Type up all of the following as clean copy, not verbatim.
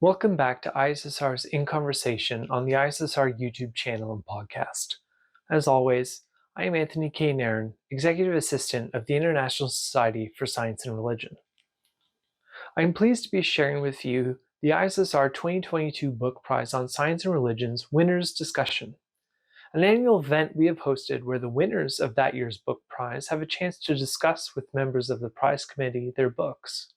Welcome back to ISSR's In Conversation on the ISSR YouTube channel and podcast. As always, I am Anthony K. Nairn, Executive Assistant of the International Society for Science and Religion. I am pleased to be sharing with you the ISSR 2022 Book Prize on Science and Religion's Winners Discussion, an annual event we have hosted where the winners of that year's book prize have a chance to discuss with members of the prize committee their books.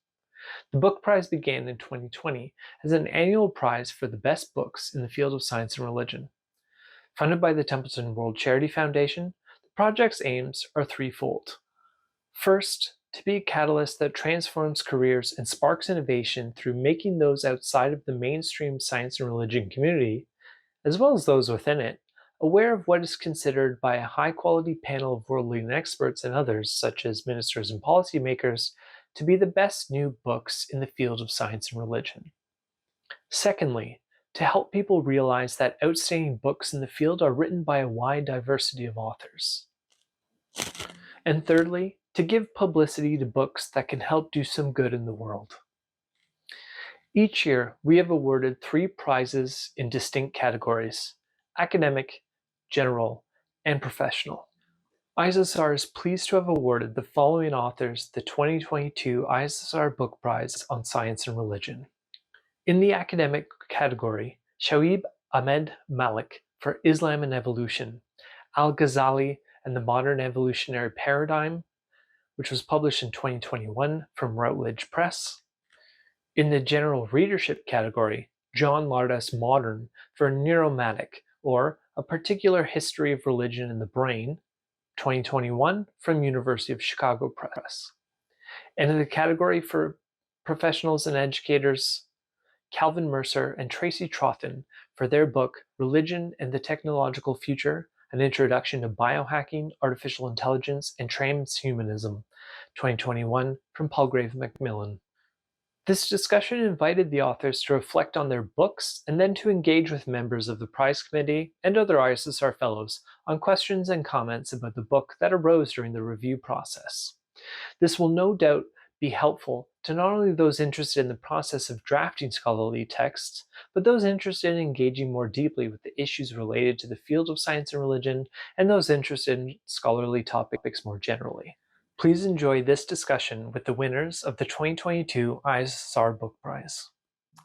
The book prize began in 2020 as an annual prize for the best books in the field of science and religion. Funded by the Templeton World Charity Foundation, the project's aims are threefold. First, to be a catalyst that transforms careers and sparks innovation through making those outside of the mainstream science and religion community, as well as those within it, aware of what is considered by a high-quality panel of world-leading experts and others, such as ministers and policymakers, to be the best new books in the field of science and religion. Secondly, to help people realize that outstanding books in the field are written by a wide diversity of authors. And thirdly, to give publicity to books that can help do some good in the world. Each year, we have awarded 3 prizes in distinct categories: academic, general, and professional. ISSR is pleased to have awarded the following authors the 2022 ISSR Book Prize on Science and Religion. In the academic category, Shoaib, Ahmed, Malik for Islam and Evolution, Al-Ghazali and the Modern Evolutionary Paradigm, which was published in 2021 from Routledge Press. In the general readership category, John Lardas Modern for Neuromatic, or A Particular History of Religion in the Brain, 2021 from University of Chicago Press. And in the category for professionals and educators, Calvin Mercer and Tracy Trothen for their book Religion and the Technological Future, An Introduction to Biohacking, Artificial Intelligence, and Transhumanism, 2021 from Palgrave Macmillan. This discussion invited the authors to reflect on their books and then to engage with members of the prize committee and other ISSR fellows on questions and comments about the book that arose during the review process. This will no doubt be helpful to not only those interested in the process of drafting scholarly texts, but those interested in engaging more deeply with the issues related to the field of science and religion, and those interested in scholarly topics more generally. Please enjoy this discussion with the winners of the 2022 ISSR Book Prize.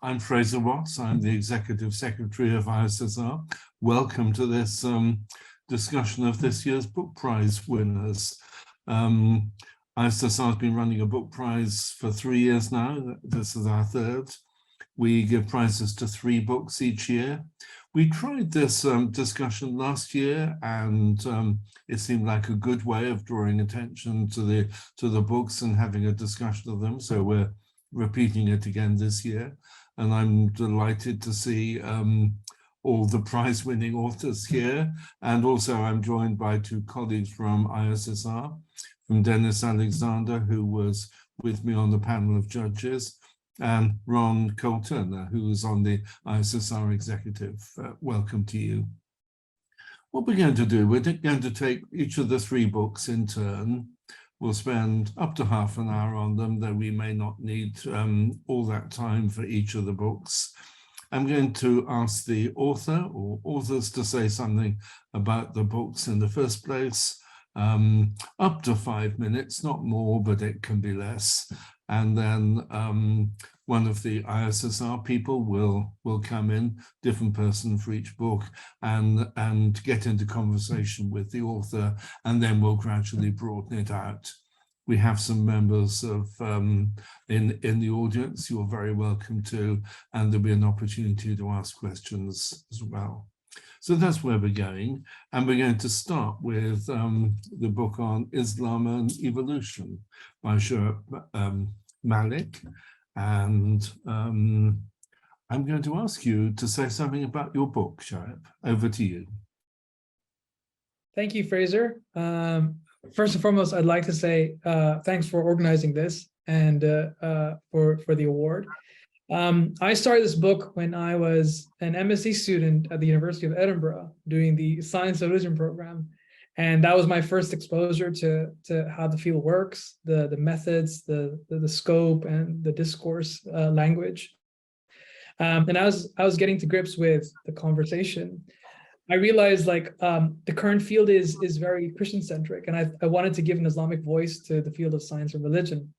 I'm Fraser Watts. I'm the Executive Secretary of ISSR. Welcome to this discussion of this year's Book Prize winners. ISSR has been running a book prize for 3 years now. This is our third. We give prizes to 3 books each year. We tried this discussion last year, and it seemed like a good way of drawing attention to the books and having a discussion of them. So we're repeating it again this year, and I'm delighted to see all the prize-winning authors here. And also, I'm joined by 2 colleagues from ISSR, from Dennis Alexander, who was with me on the panel of judges, and Ron Coulter, who is on the ISSR executive. Welcome to you. What we're going to do, we're going to take each of the 3 books in turn. We'll spend up to half an hour on them, though we may not need all that time for each of the books. I'm going to ask the author or authors to say something about the books in the first place, up to 5 minutes, not more, but it can be less. And then one of the ISSR people will come in, different person for each book, and get into conversation with the author, and then we'll gradually broaden it out. We have some members of in the audience you're very welcome to, and there'll be an opportunity to ask questions as well. So that's where we're going, and we're going to start with the book on Islam and Evolution by Shoaib Malik, and I'm going to ask you to say something about your book, Shoaib. Over to you. Thank you, Fraser. First and foremost, I'd like to say thanks for organizing this and for the award. I started this book when I was an MSc student at the University of Edinburgh doing the Science and Religion program. And that was my first exposure to how the field works, the methods, the scope, and the discourse language. And as I was getting to grips with the conversation, I realized like the current field is very Christian centric, and I wanted to give an Islamic voice to the field of science and religion.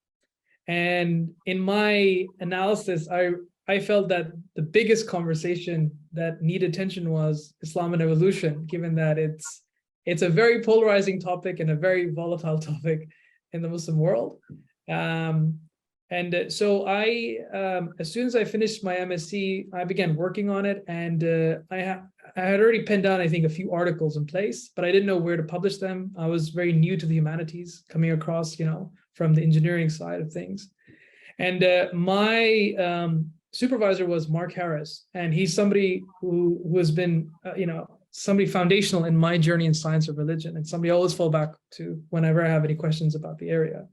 And in my analysis, I felt that the biggest conversation that needed attention was Islam and evolution, given that it's a very polarizing topic and a very volatile topic in the Muslim world. So as soon as I finished my MSc, I began working on it, and I had already penned down, I think, a few articles in place, but I didn't know where to publish them. I was very new to the humanities, coming across, from the engineering side of things. And my supervisor was Mark Harris, and he's somebody who has been, somebody foundational in my journey in science of religion, and somebody I always fall back to whenever I have any questions about the area.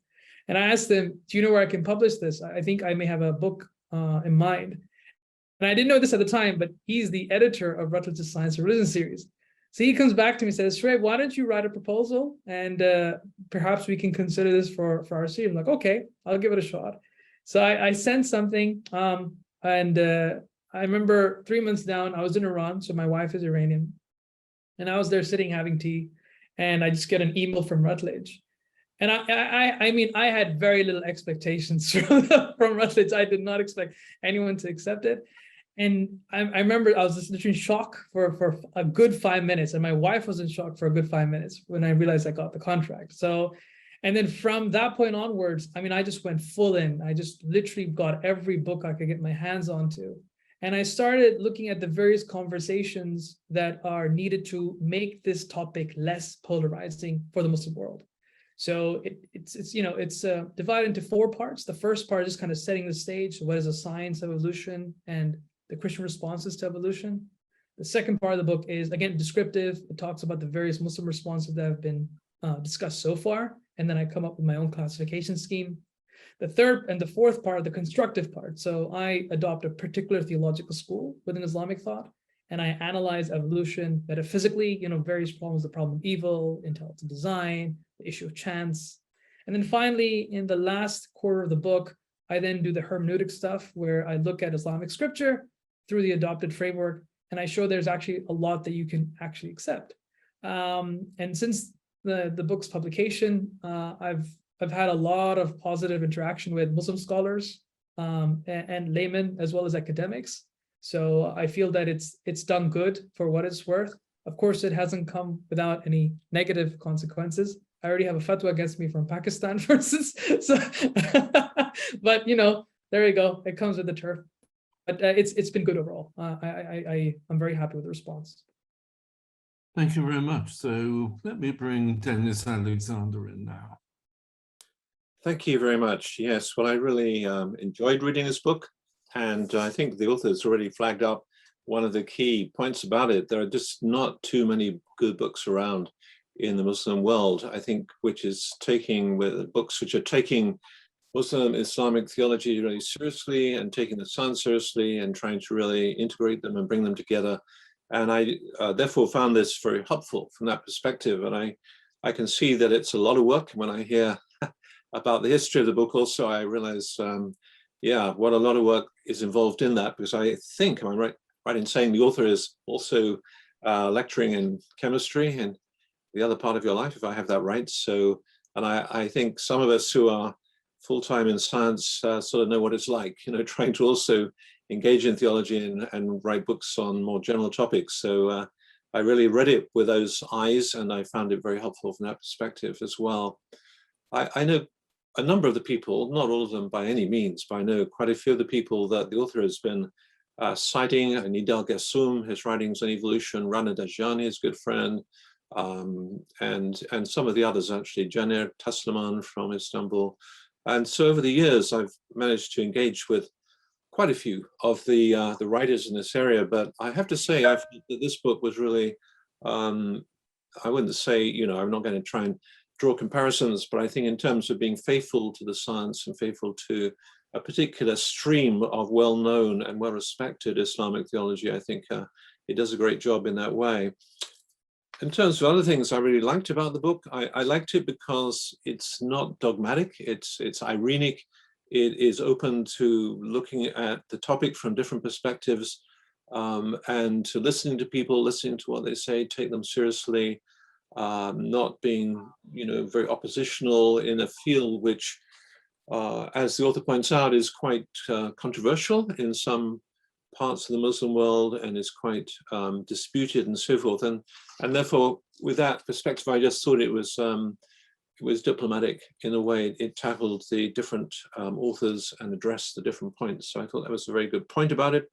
And I asked him, do you know where I can publish this? I think I may have a book in mind. And I didn't know this at the time, but he's the editor of Rutledge's Science and Religion series. So he comes back to me and says, Shoaib, why don't you write a proposal, and perhaps we can consider this for our series. I'm like, okay, I'll give it a shot. So I sent something, and I remember 3 months down, I was in Iran, so my wife is Iranian, and I was there sitting having tea, and I just get an email from Rutledge. And I mean, I had very little expectations from Rutledge. I did not expect anyone to accept it. And I remember I was just literally in shock for a good 5 minutes. And my wife was in shock for a good 5 minutes when I realized I got the contract. So, and then from that point onwards, I mean, I just went full in. I just literally got every book I could get my hands onto. And I started looking at the various conversations that are needed to make this topic less polarizing for the Muslim world. So it's divided into 4 parts. The first part is kind of setting the stage. What is a science of evolution and the Christian responses to evolution? The second part of the book is, again, descriptive. It talks about the various Muslim responses that have been discussed so far. And then I come up with my own classification scheme. The third and the fourth part, the constructive part. So I adopt a particular theological school within Islamic thought, and I analyze evolution metaphysically, various problems, the problem of evil, intelligent design, the issue of chance. And then finally, in the last quarter of the book, I then do the hermeneutic stuff where I look at Islamic scripture through the adopted framework, and I show there's actually a lot that you can actually accept. And since the book's publication, I've had a lot of positive interaction with Muslim scholars and laymen, as well as academics. So I feel that it's done good for what it's worth. Of course, it hasn't come without any negative consequences. I already have a fatwa against me from Pakistan, for instance. So, but there you go. It comes with the turf. But it's been good overall. I'm very happy with the response. Thank you very much. So let me bring Dennis Alexander in now. Thank you very much. Yes, well, I really enjoyed reading this book, and I think the author has already flagged up one of the key points about it. There are just not too many good books around in the Muslim world, I think, which is taking books which are taking Muslim Islamic theology really seriously and taking the science seriously and trying to really integrate them and bring them together. And I therefore found this very helpful from that perspective. And I can see that it's a lot of work. When I hear about the history of the book also, I realize, what a lot of work is involved in that, because I think, am I right in saying the author is also lecturing in chemistry and the other part of your life, if I have that right. So, and I think some of us who are full-time in science sort of know what it's like, trying to also engage in theology and write books on more general topics. So I really read it with those eyes, and I found it very helpful from that perspective as well. I know a number of the people, not all of them by any means, but I know quite a few of the people that the author has been citing. Nidal Gassoum, his writings on evolution, Rana Dajjani, his good friend, and some of the others actually, Caner Taslaman from Istanbul. And so over the years, I've managed to engage with quite a few of the writers in this area, but I have to say, I felt that this book was really, I wouldn't say, I'm not going to try and draw comparisons, but I think in terms of being faithful to the science and faithful to a particular stream of well-known and well-respected Islamic theology, I think it does a great job in that way. In terms of other things I really liked about the book, I liked it because it's not dogmatic, it's irenic, It is open to looking at the topic from different perspectives, and to listening to people, listening to what they say, take them seriously, not being, very oppositional in a field which, as the author points out, is quite controversial in some parts of the Muslim world and is quite disputed and so forth. And therefore, with that perspective, I just thought it was diplomatic in a way. It tackled the different authors and addressed the different points. So I thought that was a very good point about it.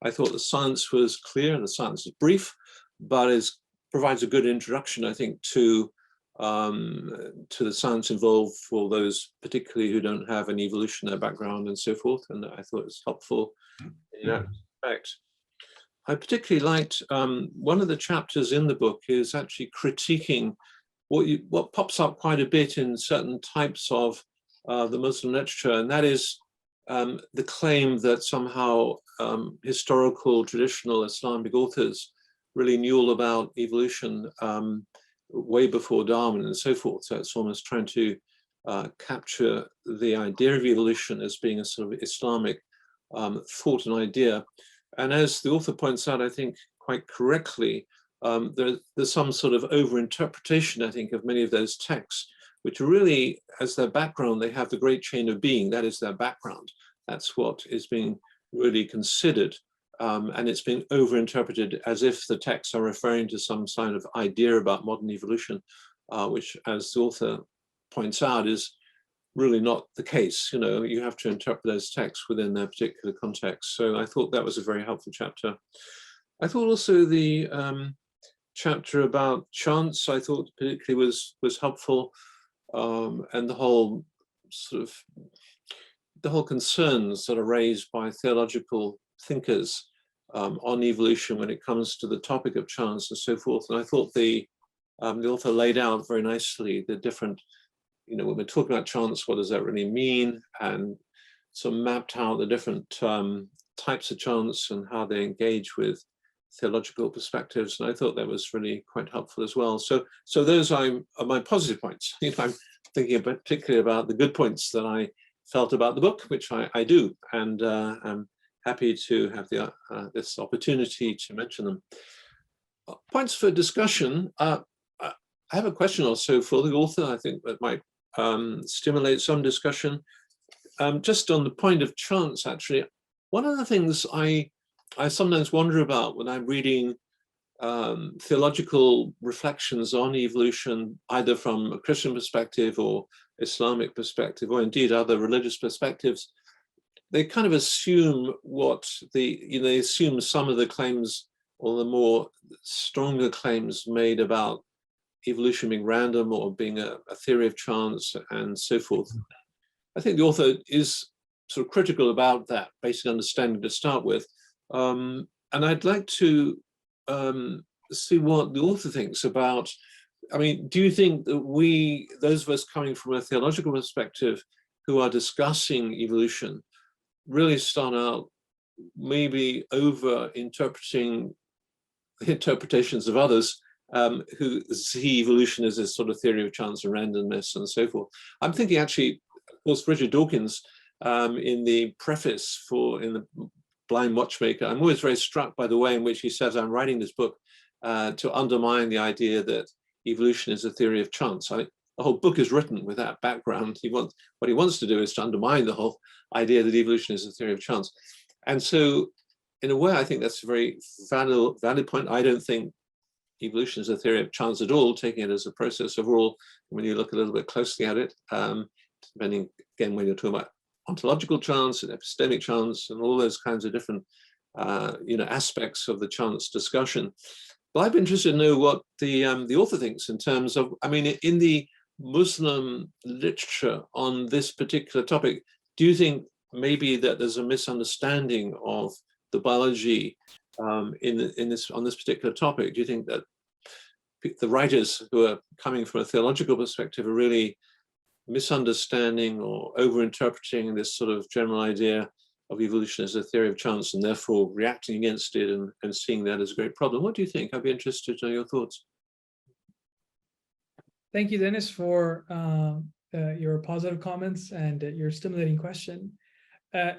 I thought the science was clear and the science is brief, but provides a good introduction, I think, to the science involved for those particularly who don't have an evolution in their background and so forth. And I thought it was helpful in that respect. I particularly liked one of the chapters in the book is actually critiquing what pops up quite a bit in certain types of the Muslim literature, and that is the claim that somehow historical, traditional Islamic authors really knew all about evolution way before Darwin and so forth. So it's almost trying to capture the idea of evolution as being a sort of Islamic thought and idea. And as the author points out, I think quite correctly, there's some sort of over-interpretation, I think, of many of those texts, which really, as their background, they have the great chain of being. That is their background. That's what is being really considered. And it's been over-interpreted as if the texts are referring to some kind of idea about modern evolution, which, as the author points out, is really not the case. You have to interpret those texts within their particular context. So I thought that was a very helpful chapter. I thought also the chapter about chance, I thought particularly was helpful, and the whole concerns that are raised by theological thinkers on evolution when it comes to the topic of chance and so forth. And I thought the author laid out very nicely the different, when we're talking about chance, what does that really mean? And sort of mapped out the different types of chance and how they engage with theological perspectives. And I thought that was really quite helpful as well. So those are my positive points. I'm thinking particularly about the good points that I felt about the book, which I do. And I'm happy to have this opportunity to mention them. Points for discussion. I have a question also for the author. I think that might stimulate some discussion. Just on the point of chance, actually, one of the things I sometimes wonder about when I'm reading theological reflections on evolution, either from a Christian perspective or Islamic perspective, or indeed other religious perspectives, they kind of assume they assume some of the claims or the more stronger claims made about evolution being random or being a theory of chance and so forth. I think the author is sort of critical about that basic understanding to start with. And I'd like to see what the author thinks about, do you think that those of us coming from a theological perspective who are discussing evolution, really start out maybe over-interpreting the interpretations of others who see evolution as a sort of theory of chance and randomness and so forth? I'm thinking actually, of course, Richard Dawkins in the preface in the Blind Watchmaker, I'm always very struck by the way in which he says, I'm writing this book to undermine the idea that evolution is a theory of chance. The whole book is written with that background. What he wants to do is to undermine the whole idea that evolution is a theory of chance. And so, in a way, I think that's a very valid point. I don't think evolution is a theory of chance at all, taking it as a process overall, when you look a little bit closely at it, depending, again, when you're talking about ontological chance and epistemic chance and all those kinds of different aspects of the chance discussion. But I'd be interested to know what the author thinks in terms of, in the Muslim literature on this particular topic, do you think maybe that there's a misunderstanding of the biology on this particular topic? Do you think that the writers who are coming from a theological perspective are really misunderstanding or over-interpreting this sort of general idea of evolution as a theory of chance and therefore reacting against it and seeing that as a great problem? What do you think? I'd be interested to know your thoughts. Thank you, Dennis, for your positive comments and your stimulating question. I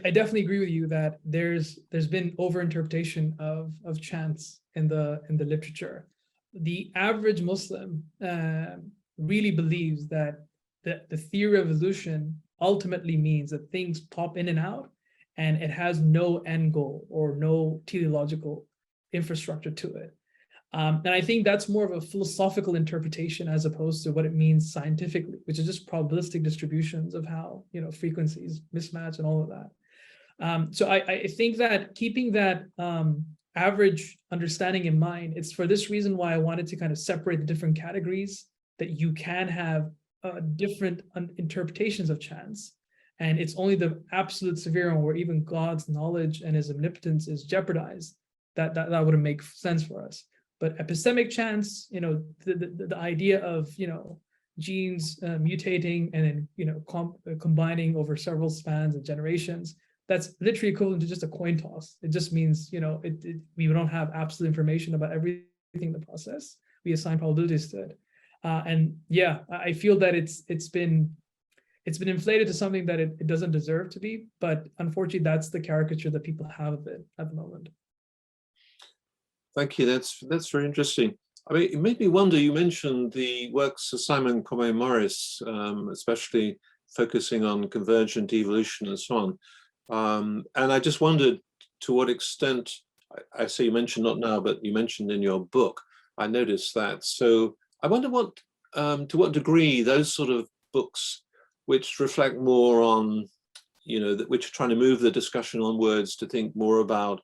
definitely agree with you that there's been overinterpretation of chance in the literature. The average Muslim really believes that the theory of evolution ultimately means that things pop in and out, and it has no end goal or no teleological infrastructure to it. And I think that's more of a philosophical interpretation as opposed to what it means scientifically, which is just probabilistic distributions of how, you know, frequencies mismatch and all of that. So I think that keeping that average understanding in mind, it's for this reason why I wanted to kind of separate the different categories that you can have different interpretations of chance. And it's only the absolute severe one where even God's knowledge and his omnipotence is jeopardized that wouldn't make sense for us. But epistemic chance, you know, the idea of, you know, genes mutating and then, you know, combining over several spans of generations, that's literally equivalent to just a coin toss. It just means, you know, we don't have absolute information about everything in the process. We assign probabilities to it. And yeah, I feel that it's been inflated to something that it doesn't deserve to be, but unfortunately, that's the caricature that people have of it at the moment. Thank you. That's very interesting. I mean, it made me wonder. You mentioned the works of Simon Combe-Morris, especially focusing on convergent evolution and so on. And I just wondered to what extent. I say you mentioned not now, but you mentioned in your book. I noticed that. So I wonder to what degree those sort of books, which reflect more on, you know, which are trying to move the discussion onwards to think more about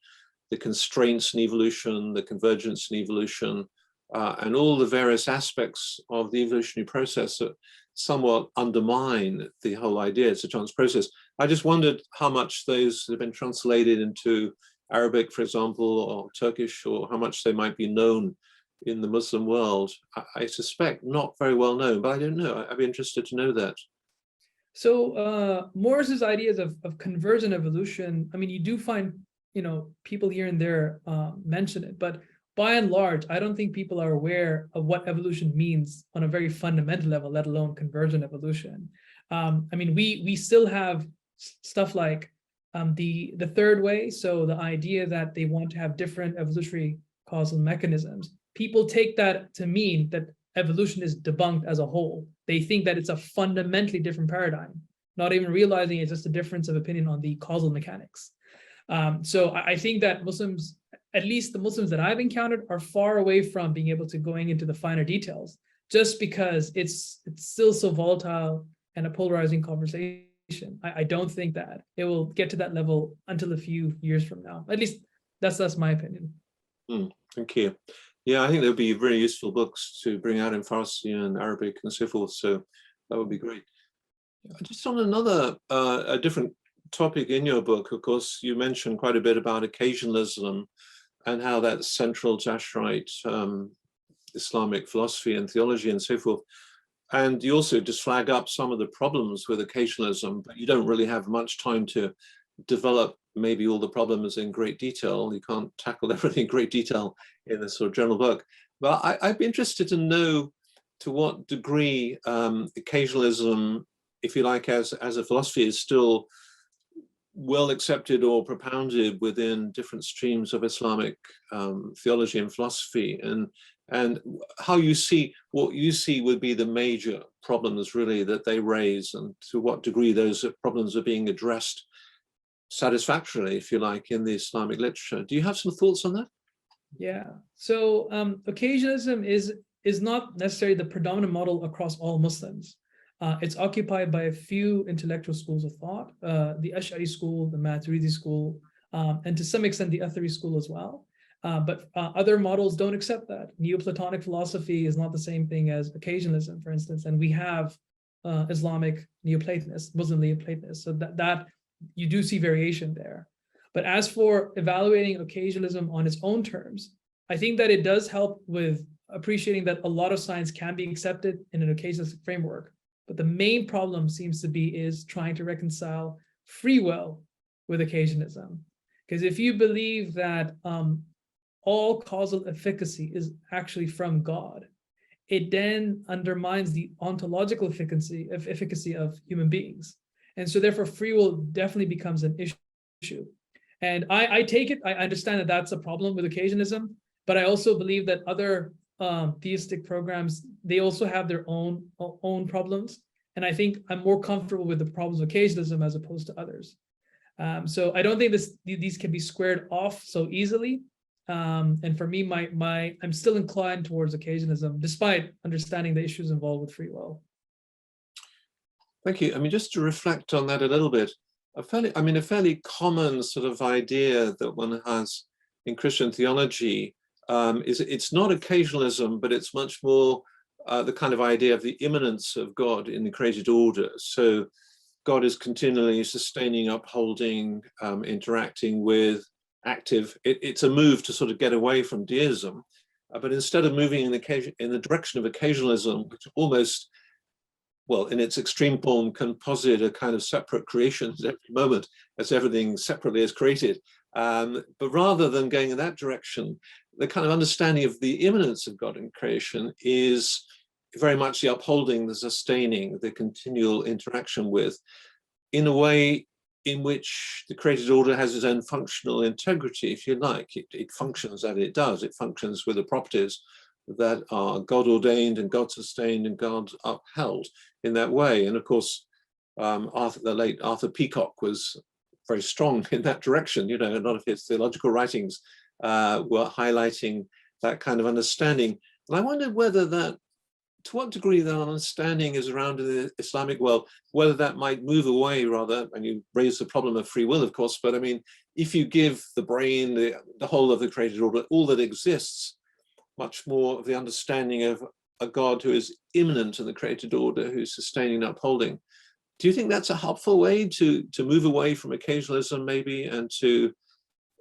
the constraints in evolution, the convergence in evolution, and all the various aspects of the evolutionary process that somewhat undermine the whole idea. It's a chance process. I just wondered how much those have been translated into Arabic, for example, or Turkish, or how much they might be known in the Muslim world. I suspect not very well known, but I don't know. I'd be interested to know that. So Morris's ideas of convergent evolution, I mean, you do find, you know, people here and there mention it, but by and large, I don't think people are aware of what evolution means on a very fundamental level, let alone convergent evolution. I mean, we still have stuff like the third way. So the idea that they want to have different evolutionary causal mechanisms. People take that to mean that evolution is debunked as a whole. They think that it's a fundamentally different paradigm, not even realizing it's just a difference of opinion on the causal mechanics. So I think that Muslims, at least the Muslims that I've encountered, are far away from being able to going into the finer details, just because it's still so volatile and a polarizing conversation. I don't think that it will get to that level until a few years from now. At least that's my opinion. Thank you. Yeah, I think there would be very useful books to bring out in Farsi and Arabic and so forth. So that would be great. Just on another, a different topic in your book, of course, you mentioned quite a bit about occasionalism and how that's central to Asharite Islamic philosophy and theology and so forth. And you also just flag up some of the problems with occasionalism, but you don't really have much time to develop maybe all the problems in great detail. You can't tackle everything in great detail in this sort of general book. But I'd be interested to know to what degree occasionalism, if you like, as a philosophy, is still well accepted or propounded within different streams of Islamic theology and philosophy, and how you see what you see would be the major problems really that they raise, and to what degree those problems are being addressed satisfactorily, if you like, in the Islamic literature. Do you have some thoughts on that? Yeah. So occasionalism is not necessarily the predominant model across all Muslims. It's occupied by a few intellectual schools of thought, the Ash'ari school, the Maturidi school, and to some extent the Athari school as well. But other models don't accept that. Neoplatonic philosophy is not the same thing as occasionalism, for instance, and we have Islamic Neoplatonists, Muslim Neoplatonists, so that you do see variation there. But as for evaluating occasionalism on its own terms, I think that it does help with appreciating that a lot of science can be accepted in an occasionalist framework. But the main problem seems to be is trying to reconcile free will with occasionalism. Because if you believe that all causal efficacy is actually from God, it then undermines the ontological efficacy of human beings. And so therefore free will definitely becomes an issue. And I take it, I understand that that's a problem with occasionism, but I also believe that other theistic programs, they also have their own problems. And I think I'm more comfortable with the problems of occasionalism as opposed to others. So I don't think these can be squared off so easily. And for me, I'm still inclined towards occasionism, despite understanding the issues involved with free will. Thank you. I mean, just to reflect on that a little bit, a fairly common sort of idea that one has in Christian theology is it's not occasionalism, but it's much more the kind of idea of the immanence of God in the created order. So God is continually sustaining, upholding, interacting with, active. It's a move to sort of get away from deism, but instead of moving in the direction of occasionalism, which almost, well, in its extreme form, can posit a kind of separate creation at every moment, as everything separately is created. But rather than going in that direction, the kind of understanding of the immanence of God in creation is very much the upholding, the sustaining, the continual interaction with, in a way in which the created order has its own functional integrity, if you like. It functions as it does. It functions with the properties that are God ordained and God sustained and God upheld in that way. And of course, the late Arthur Peacock was very strong in that direction. You know, a lot of his theological writings were highlighting that kind of understanding. And I wondered whether that, to what degree that understanding is around in the Islamic world, whether that might move away rather, and you raise the problem of free will, of course, but I mean, if you give the brain, the whole of the created order, all that exists, much more of the understanding of a God who is immanent in the created order, who's sustaining and upholding. Do you think that's a helpful way to move away from occasionalism maybe, and to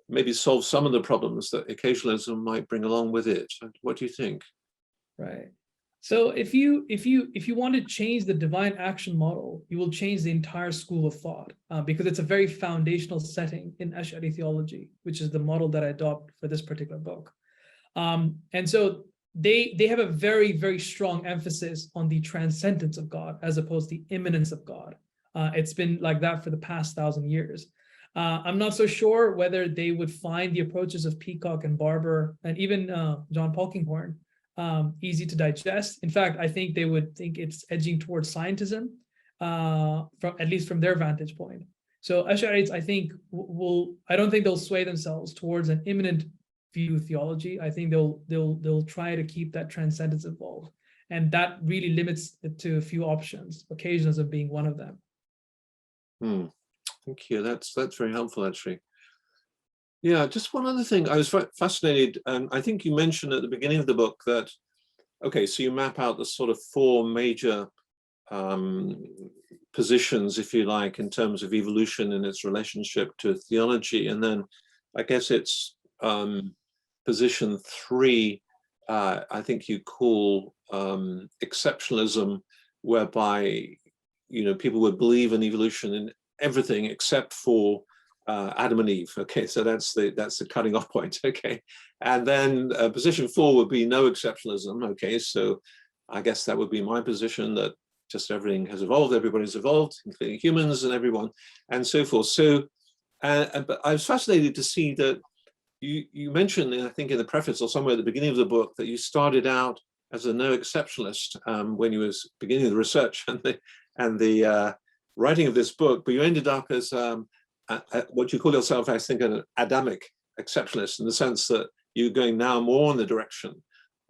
maybe solve some of the problems that occasionalism might bring along with it? What do you think? Right. So if you want to change the divine action model, you will change the entire school of thought, because it's a very foundational setting in Ash'ari theology, which is the model that I adopt for this particular book. And so they have a very, very strong emphasis on the transcendence of God as opposed to the immanence of God. It's been like that for the past 1,000 years. I'm not so sure whether they would find the approaches of Peacock and Barber and even John Polkinghorne easy to digest. In fact, I think they would think it's edging towards scientism, at least from their vantage point. So Ash'arites, I think, I don't think they'll sway themselves towards an immanent view theology. I think they'll try to keep that transcendence involved, and that really limits it to a few options, occasionalism being one of them. Thank you. That's very helpful, actually. Yeah, just one other thing. I was fascinated, and I think you mentioned at the beginning of the book that, okay, so you map out the sort of 4 major positions, if you like, in terms of evolution and its relationship to theology. And then I guess it's position 3, I think you call exceptionalism, whereby, you know, people would believe in evolution in everything except for Adam and Eve. Okay, so that's the cutting off point. Okay, and then position 4 would be no exceptionalism. Okay, so I guess that would be my position, that just everything has evolved, everybody's evolved, including humans and everyone, and so forth. So, but I was fascinated to see that you mentioned, I think in the preface or somewhere at the beginning of the book, that you started out as a no exceptionalist when you was beginning the research and the writing of this book, but you ended up as what you call yourself, I think, an Adamic exceptionalist, in the sense that you're going now more in the direction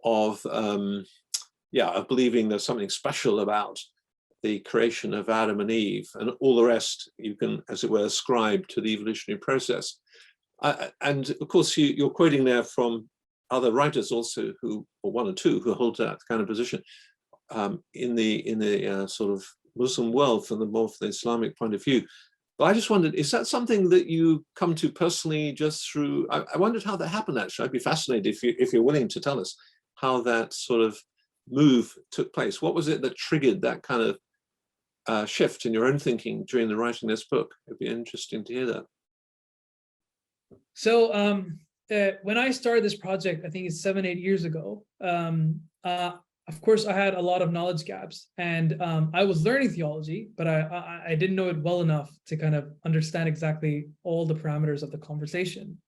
of, of believing there's something special about the creation of Adam and Eve, and all the rest you can, as it were, ascribe to the evolutionary process. And of course, you're quoting there from other writers also, who, or 1 or 2, who hold that kind of position in the sort of Muslim world from the Islamic point of view. But I just wondered, is that something that you come to personally just through, I wondered how that happened, actually. I'd be fascinated if you're willing to tell us how that sort of move took place. What was it that triggered that kind of shift in your own thinking during the writing of this book? It'd be interesting to hear that. So when I started this project, I think it's 7-8 years ago, of course, I had a lot of knowledge gaps, and I was learning theology, but I didn't know it well enough to kind of understand exactly all the parameters of the conversation.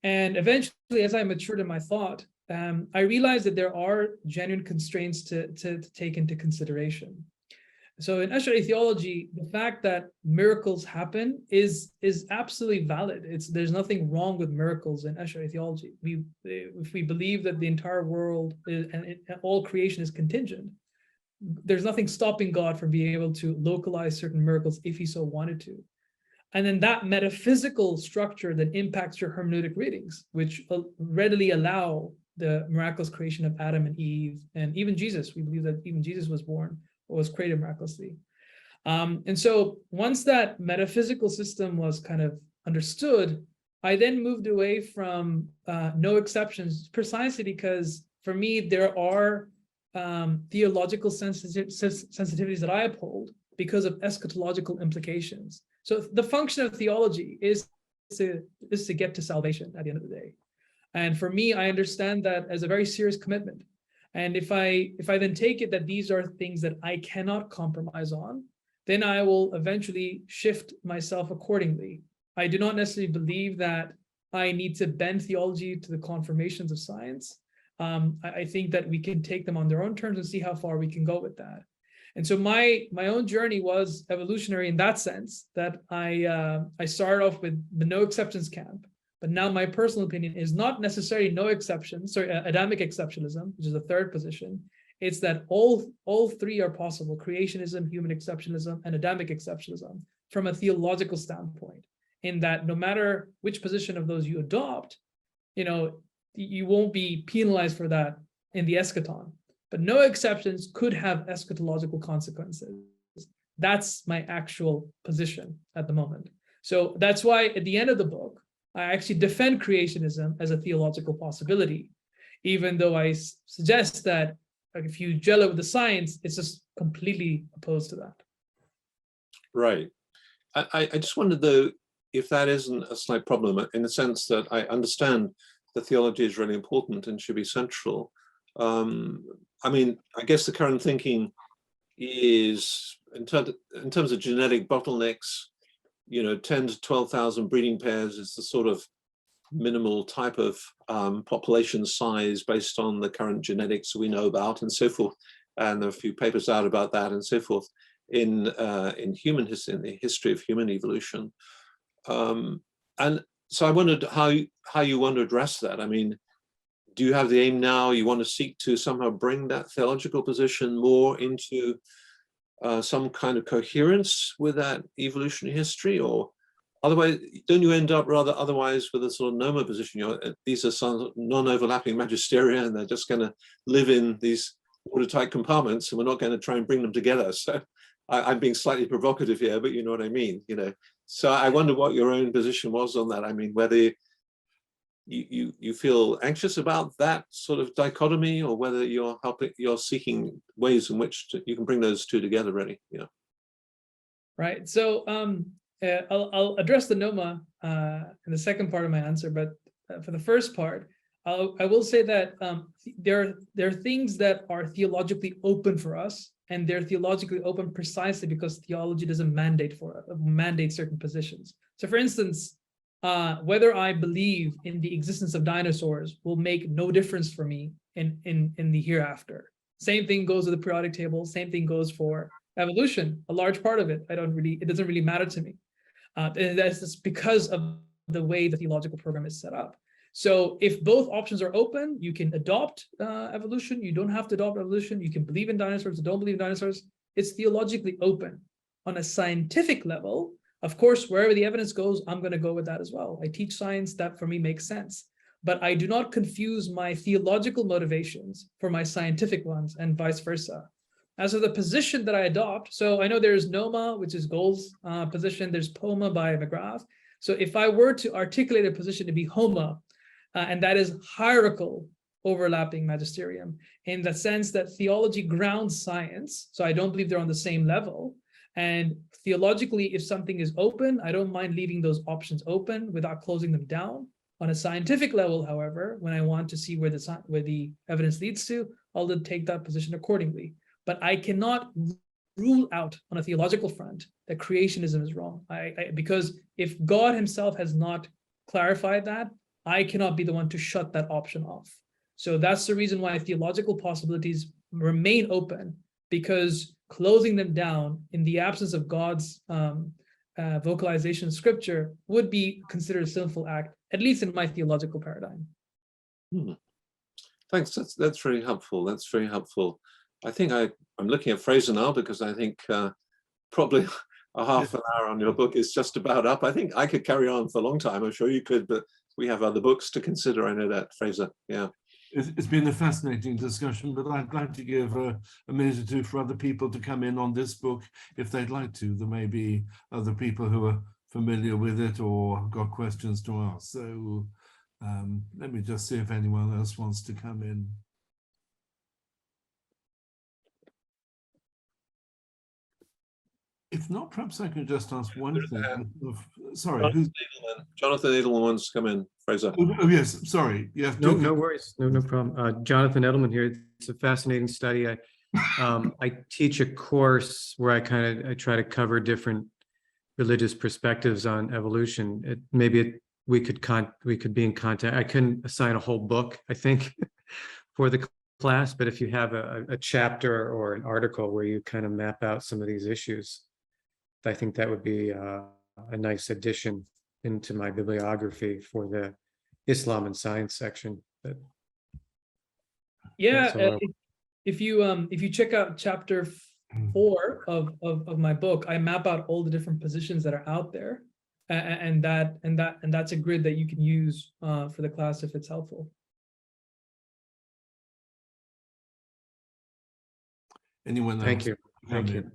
And eventually, as I matured in my thought, I realized that there are genuine constraints to take into consideration. So in Ash'ari theology, the fact that miracles happen is absolutely valid. There's nothing wrong with miracles in Ash'ari theology. If we believe that the entire world and all creation is contingent, there's nothing stopping God from being able to localize certain miracles if he so wanted to. And then that metaphysical structure that impacts your hermeneutic readings, which readily allow the miraculous creation of Adam and Eve, and even Jesus. We believe that even Jesus was born or was created miraculously. And so once that metaphysical system was kind of understood, I then moved away from no exceptions, precisely because for me, there are theological sensitivities that I uphold because of eschatological implications. So the function of theology is to get to salvation at the end of the day. And for me, I understand that as a very serious commitment. And if I then take it that these are things that I cannot compromise on, then I will eventually shift myself accordingly. I do not necessarily believe that I need to bend theology to the confirmations of science. I think that we can take them on their own terms and see how far we can go with that. And so my own journey was evolutionary in that sense, that I started off with the no exceptions camp, but now my personal opinion is not necessarily no exceptions, sorry, Adamic exceptionalism, which is the third position. It's that all three are possible: creationism, human exceptionalism, and Adamic exceptionalism from a theological standpoint, in that no matter which position of those you adopt, you won't be penalized for that in the eschaton. But no exceptions could have eschatological consequences. That's my actual position at the moment. So that's why at the end of the book, I actually defend creationism as a theological possibility, even though I suggest that if you gel it with the science, it's just completely opposed to that. Right. I just wondered, though, if that isn't a slight problem, in the sense that I understand that theology is really important and should be central. I mean, I guess the current thinking is, in terms of genetic bottlenecks, 10 to 12,000 breeding pairs is the sort of minimal type of population size based on the current genetics we know about, and so forth. And there are a few papers out about that and so forth in human history, in the history of human evolution. And so I wondered how you want to address that. I mean, do you have the aim now? You want to seek to somehow bring that theological position more into some kind of coherence with that evolutionary history, or otherwise, don't you end up rather otherwise with a sort of NOMA position? These are some non-overlapping magisteria, and they're just going to live in these watertight compartments, and we're not going to try and bring them together. So I'm being slightly provocative here, but you know what I mean. So I wonder what your own position was on that. I mean, whether you feel anxious about that sort of dichotomy, or whether you're seeking ways in which you can bring those two together, really. Right. So I'll address the NOMA in the second part of my answer, but for the first part, I will say that there are things that are theologically open for us, and they're theologically open precisely because theology doesn't mandate certain positions. So, for instance, whether I believe in the existence of dinosaurs will make no difference for me in the hereafter. Same thing goes with the periodic table. Same thing goes for evolution. A large part of it, it doesn't really matter to me. And that's just because of the way the theological program is set up. So if both options are open, you can adopt evolution. You don't have to adopt evolution. You can believe in dinosaurs or don't believe in dinosaurs. It's theologically open. On a scientific level, of course, wherever the evidence goes, I'm going to go with that as well. I teach science. That for me makes sense. But I do not confuse my theological motivations for my scientific ones, and vice versa. As for the position that I adopt, so I know there's NOMA, which is Gold's position. There's POMA by McGrath. So if I were to articulate a position to be HOMA, and that is hierarchical overlapping magisterium, in the sense that theology grounds science. So I don't believe they're on the same level. And theologically, if something is open, I don't mind leaving those options open without closing them down. On a scientific level, however, when I want to see where the evidence leads to, I'll take that position accordingly. But I cannot rule out on a theological front that creationism is wrong. Because if God himself has not clarified that, I cannot be the one to shut that option off. So that's the reason why theological possibilities remain open, because closing them down in the absence of God's vocalization in scripture would be considered a sinful act, at least in my theological paradigm. Thanks, that's very helpful. That's very helpful. I think I'm looking at Fraser now, because I think probably a half an hour on your book is just about up. I think I could carry on for a long time. I'm sure you could, but we have other books to consider. I know that, Fraser. Yeah. It's been a fascinating discussion, but I'd like to give a minute or two for other people to come in on this book if they'd like to. There may be other people who are familiar with it or got questions to ask. So let me just see if anyone else wants to come in. If not, perhaps I can just ask one thing. Sorry, Jonathan Edelman wants to come in, Fraser. Oh yes, sorry. Yes. No worries. No problem. Jonathan Edelman here. It's a fascinating study. I teach a course where I try to cover different religious perspectives on evolution. We could be in contact. I couldn't assign a whole book, I think, for the class, but if you have a chapter or an article where you kind of map out some of these issues, I think that would be a nice addition into my bibliography for the Islam and Science section. Yeah, if you check out chapter 4 of my book, I map out all the different positions that are out there, and that's a grid that you can use for the class if it's helpful. Anyone else? Thank you. Thank you.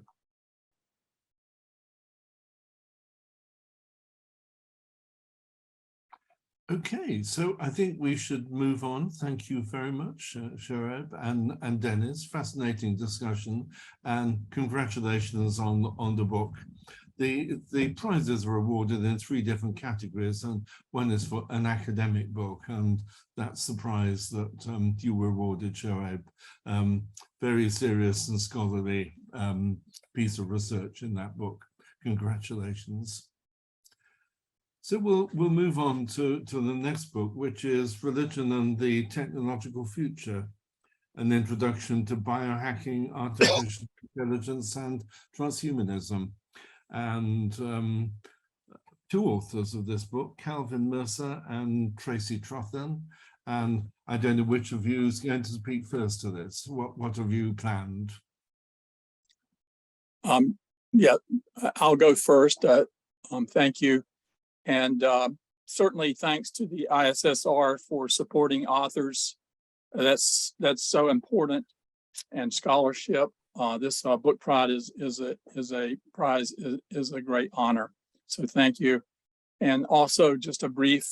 Okay, so I think we should move on. Thank you very much, Shoaib and Dennis. Fascinating discussion, and congratulations on the book. The prizes are awarded in 3 different categories, and one is for an academic book, and that's the prize that you were awarded, Shoaib. Very serious and scholarly piece of research in that book. Congratulations. So we'll move on to the next book, which is Religion and the Technological Future, an introduction to biohacking, artificial intelligence, and transhumanism. And 2 authors of this book, Calvin Mercer and Tracy Trothen. And I don't know which of you is going to speak first to this. What have you planned? Yeah, I'll go first. Thank you. And certainly thanks to the ISSR for supporting authors. That's so important, and scholarship. This book prize is a great honor. So thank you. And also just a brief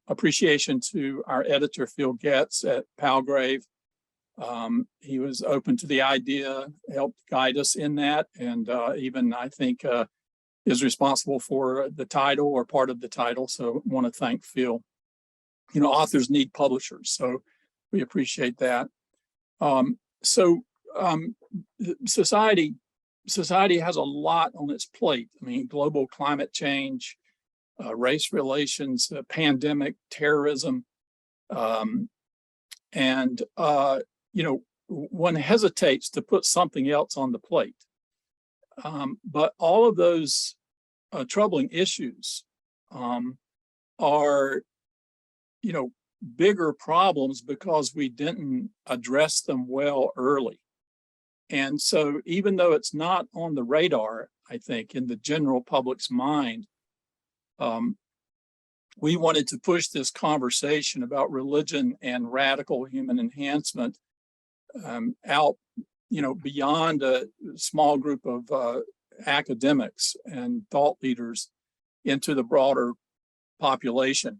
appreciation to our editor, Phil Getz at Palgrave. He was open to the idea, helped guide us in that, and even I think is responsible for the title or part of the title. So I want to thank Phil. You know, authors need publishers, so we appreciate that. Society has a lot on its plate. I mean, global climate change, race relations, pandemic, terrorism, and you know, one hesitates to put something else on the plate. But all of those troubling issues are, you know, bigger problems because we didn't address them well early. And so even though it's not on the radar, I think, in the general public's mind, we wanted to push this conversation about religion and radical human enhancement out, you know, beyond a small group of academics and thought leaders into the broader population,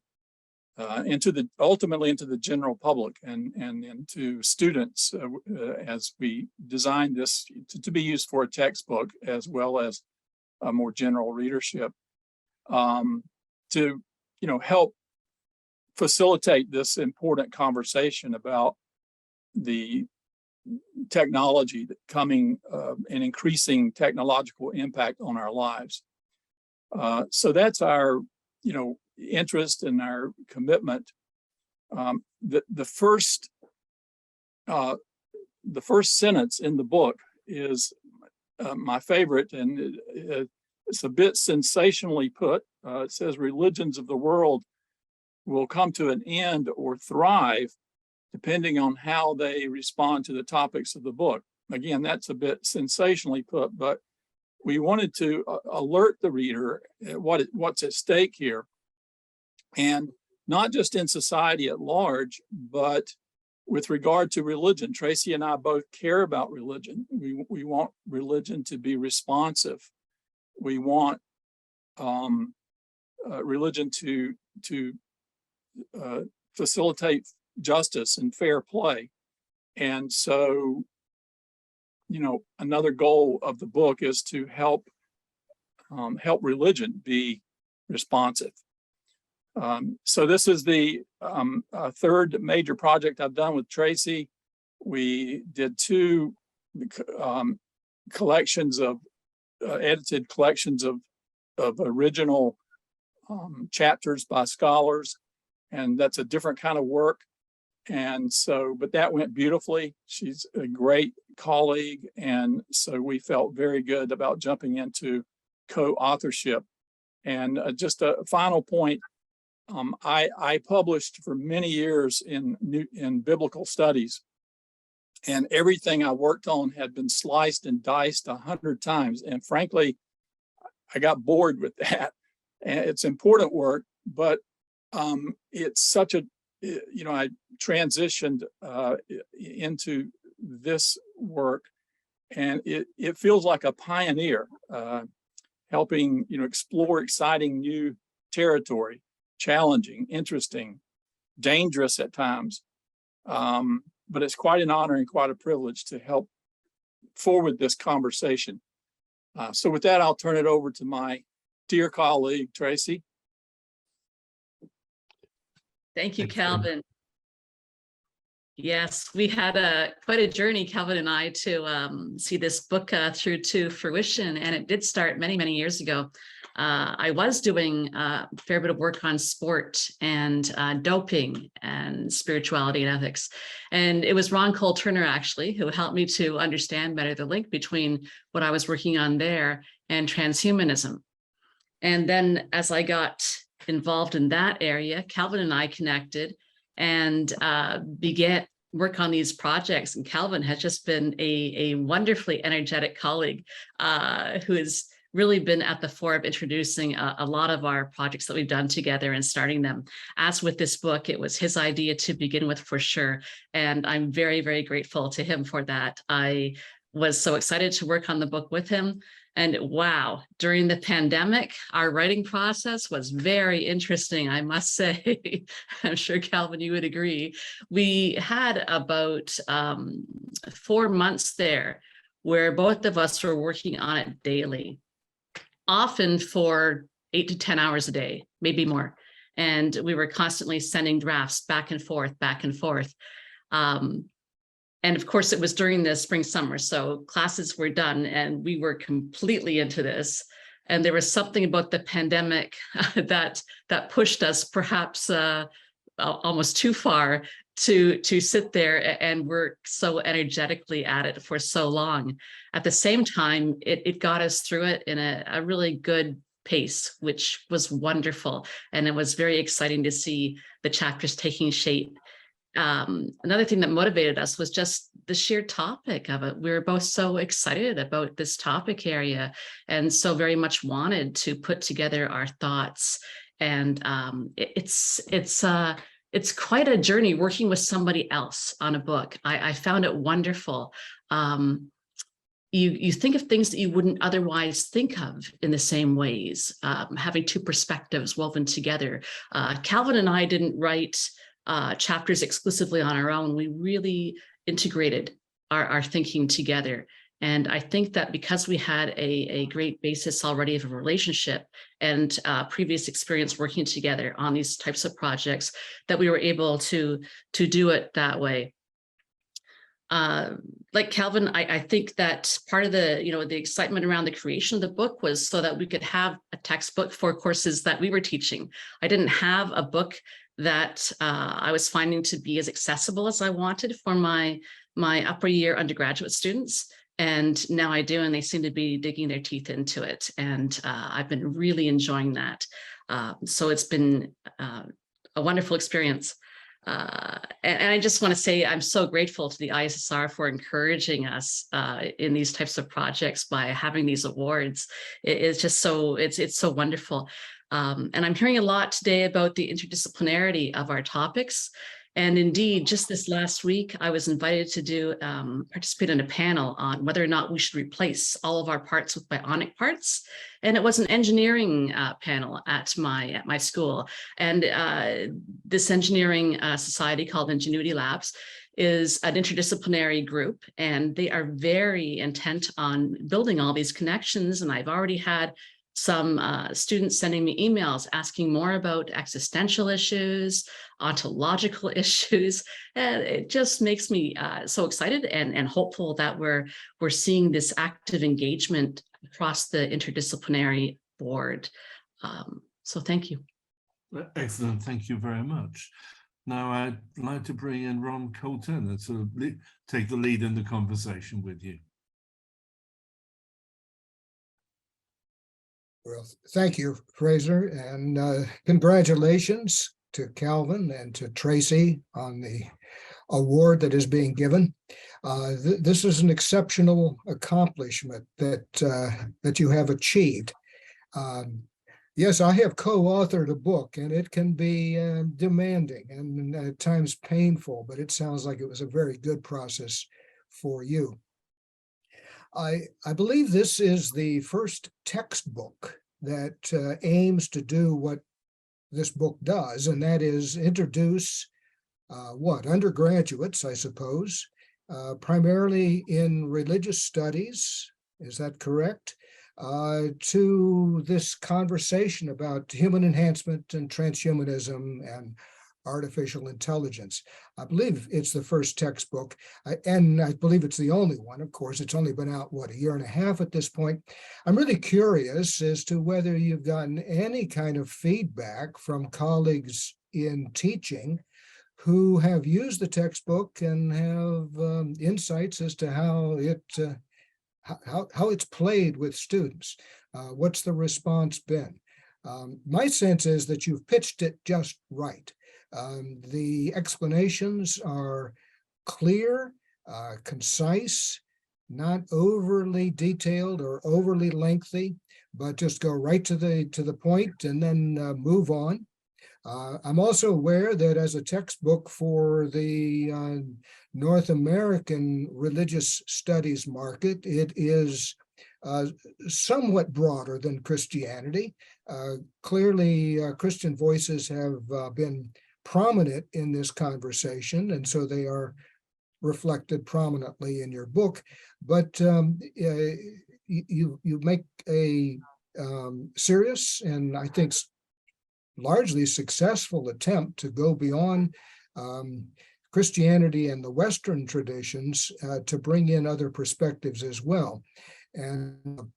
ultimately into the general public and into students as we designed this to be used for a textbook as well as a more general readership, to, you know, help facilitate this important conversation about the technology coming and increasing technological impact on our lives. So that's our, interest and our commitment. The first sentence in the book is my favorite, and it's a bit sensationally put. It says, "Religions of the world will come to an end or thrive depending on how they respond to the topics of the book." Again, that's a bit sensationally put, but we wanted to alert the reader at what's at stake here. And not just in society at large, but with regard to religion. Tracy and I both care about religion. We want religion to be responsive. We want religion to facilitate justice and fair play. And so, another goal of the book is to help religion be responsive. So this is the third major project I've done with Tracy. We did two collections of edited collections of original chapters by scholars, and that's a different kind of work. And so, but that went beautifully. She's a great colleague, and so we felt very good about jumping into co-authorship. And just a final point. I published for many years in biblical studies, and everything I worked on had been sliced and diced 100 times. And frankly, I got bored with that. And it's important work, but it's such a, I transitioned into this work, and it feels like a pioneer, helping, explore exciting new territory. Challenging, interesting, dangerous at times. But it's quite an honor and quite a privilege to help forward this conversation. So with that, I'll turn it over to my dear colleague, Tracy. Thank you, Calvin. Yes, we had quite a journey, Calvin and I, to see this book through to fruition, and it did start many, many years ago. I was doing a fair bit of work on sport and doping and spirituality and ethics. And it was Ron Cole Turner, actually, who helped me to understand better the link between what I was working on there and transhumanism. And then as I got involved in that area, Calvin and I connected and began work on these projects. And Calvin has just been a wonderfully energetic colleague who has really been at the fore of introducing a lot of our projects that we've done together and starting them. As with this book, it was his idea to begin with, for sure. And I'm very, very grateful to him for that. I was so excited to work on the book with him. And wow, during the pandemic, our writing process was very interesting, I must say. I'm sure, Calvin, you would agree. We had about 4 months there where both of us were working on it daily, often for 8 to 10 hours a day, maybe more. And we were constantly sending drafts back and forth, back and forth. And of course, it was during the spring, summer. So classes were done and we were completely into this. And there was something about the pandemic that pushed us perhaps almost too far to sit there and work so energetically at it for so long. At the same time, it got us through it in a really good pace, which was wonderful. And it was very exciting to see the chapters taking shape. Another thing that motivated us was just the sheer topic of it. We were both so excited about this topic area and so very much wanted to put together our thoughts. And it's quite a journey working with somebody else on a book. I found it wonderful. You think of things that you wouldn't otherwise think of in the same ways, having two perspectives woven together. Calvin and I didn't write chapters exclusively on our own. We really integrated our thinking together. And I think that because we had a great basis already of a relationship and previous experience working together on these types of projects, that we were able to do it that way. like Calvin, I think that part of the, the excitement around the creation of the book was so that we could have a textbook for courses that we were teaching. I didn't have a book that I was finding to be as accessible as I wanted for my upper year undergraduate students. And now I do, and they seem to be digging their teeth into it. And I've been really enjoying that. So it's been a wonderful experience. And I just want to say I'm so grateful to the ISSR for encouraging us in these types of projects by having these awards. It's just so, it's so wonderful. And I'm hearing a lot today about the interdisciplinarity of our topics. And indeed, just this last week, I was invited to participate in a panel on whether or not we should replace all of our parts with bionic parts. And it was an engineering panel at my school. And this engineering society called Ingenuity Labs is an interdisciplinary group, and they are very intent on building all these connections. And I've already had some students sending me emails asking more about existential issues, ontological issues, and it just makes me so excited and hopeful that we're seeing this active engagement across the interdisciplinary board. So thank you. Excellent, thank you very much. Now I'd like to bring in Ron Colton to take the lead in the conversation with you. Well, thank you, Fraser, and congratulations to Calvin and to Tracy on the award that is being given. This is an exceptional accomplishment that you have achieved. Yes, I have co-authored a book, and it can be demanding and at times painful, but it sounds like it was a very good process for you. I believe this is the first textbook that aims to do what this book does, and that is introduce undergraduates, I suppose, primarily in religious studies, is that correct? To this conversation about human enhancement and transhumanism and artificial intelligence. I believe it's the first textbook, and I believe it's the only one. Of course, it's only been out, a year and a half at this point. I'm really curious as to whether you've gotten any kind of feedback from colleagues in teaching who have used the textbook and have insights as to how it's played with students. What's the response been? My sense is that you've pitched it just right. The explanations are clear, concise, not overly detailed or overly lengthy, but just go right to the point and then move on. I'm also aware that as a textbook for the North American religious studies market, it is somewhat broader than Christianity. Clearly, Christian voices have been prominent in this conversation, and so they are reflected prominently in your book. But you make a serious and I think largely successful attempt to go beyond Christianity and the Western traditions to bring in other perspectives as well. And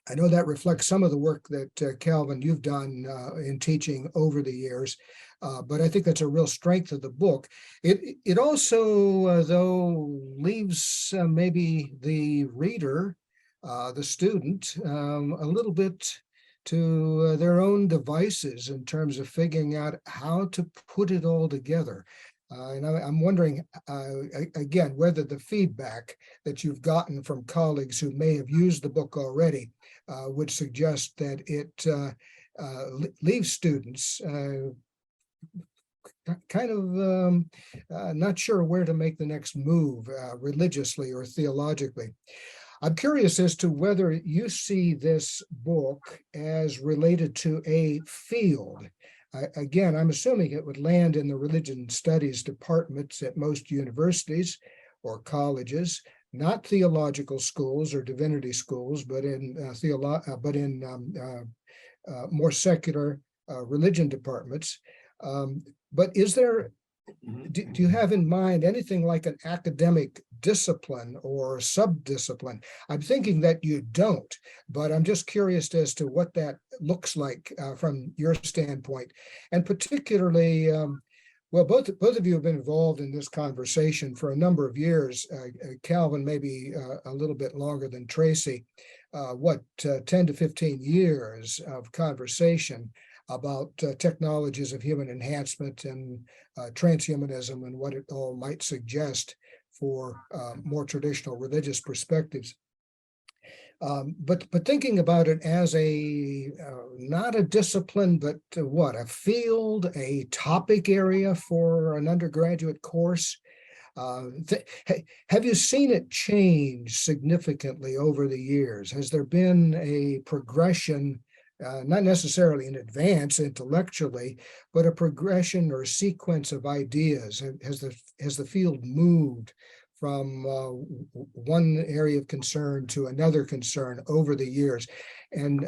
I know that reflects some of the work that Calvin, you've done in teaching over the years, but I think that's a real strength of the book. It also, though, leaves maybe the reader, the student, a little bit to their own devices in terms of figuring out how to put it all together. And I'm wondering, again, whether the feedback that you've gotten from colleagues who may have used the book already would suggest that it leaves students kind of not sure where to make the next move religiously or theologically. I'm curious as to whether you see this book as related to a field. Again, I'm assuming it would land in the religion studies departments at most universities or colleges, not theological schools or divinity schools, but in more secular religion departments. But is there do you have in mind anything like an academic discipline or subdiscipline? I'm thinking that you don't, but I'm just curious as to what that looks like from your standpoint. And particularly, well, both of you have been involved in this conversation for a number of years. Calvin, maybe a little bit longer than Tracy. 10 to 15 years of conversation about technologies of human enhancement and transhumanism and what it all might suggest for more traditional religious perspectives. But thinking about it as a not a discipline, but a field, a topic area for an undergraduate course. Have you seen it change significantly over the years? Has there been a progression, not necessarily in advance intellectually, but a progression or sequence of ideas? Has the field moved from one area of concern to another concern over the years? And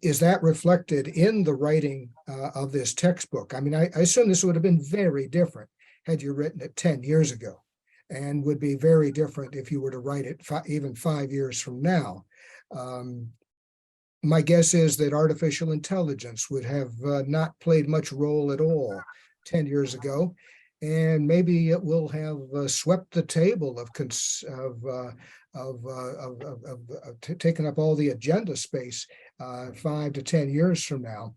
is that reflected in the writing of this textbook? I mean, I assume this would have been very different had you written it 10 years ago, and would be very different if you were to write it even 5 years from now. My guess is that artificial intelligence would have not played much role at all 10 years ago, and maybe it will have swept the table of taking up all the agenda space 5 to 10 years from now.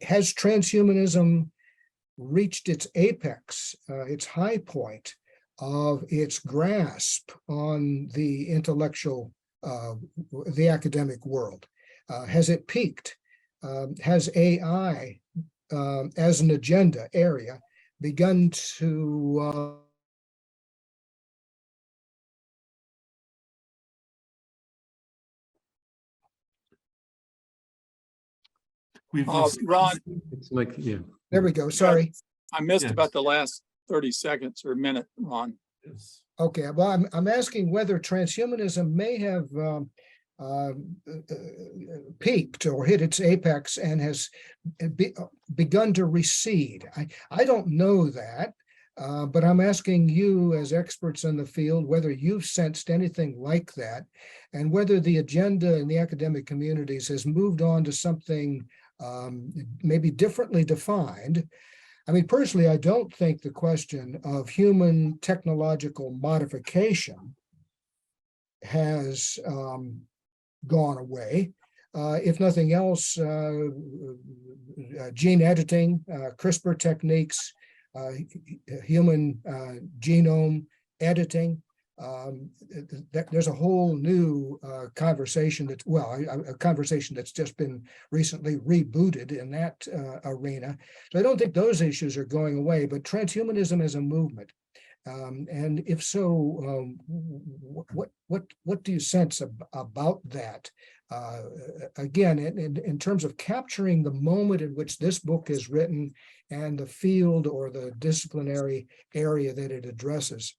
Has transhumanism reached its apex, its high point of its grasp on the intellectual, the academic world? Has it peaked? Has AI, as an agenda area, begun to We've lost Ron, It's like, yeah. there we go. Sorry. I missed Yes. about the last 30 seconds or a minute, Ron. Yes. Okay, well, I'm asking whether transhumanism may have peaked or hit its apex and has begun to recede. I don't know that, but I'm asking you as experts in the field whether you've sensed anything like that, and whether the agenda in the academic communities has moved on to something maybe differently defined. I mean, personally, I don't think the question of human technological modification has gone away. If nothing else, gene editing, CRISPR techniques, human genome editing, there's a whole new conversation that's, a conversation that's just been recently rebooted in that arena. So I don't think those issues are going away, but transhumanism as a movement. And if so, what do you sense about that? Again, in terms of capturing the moment in which this book is written and the field or the disciplinary area that it addresses.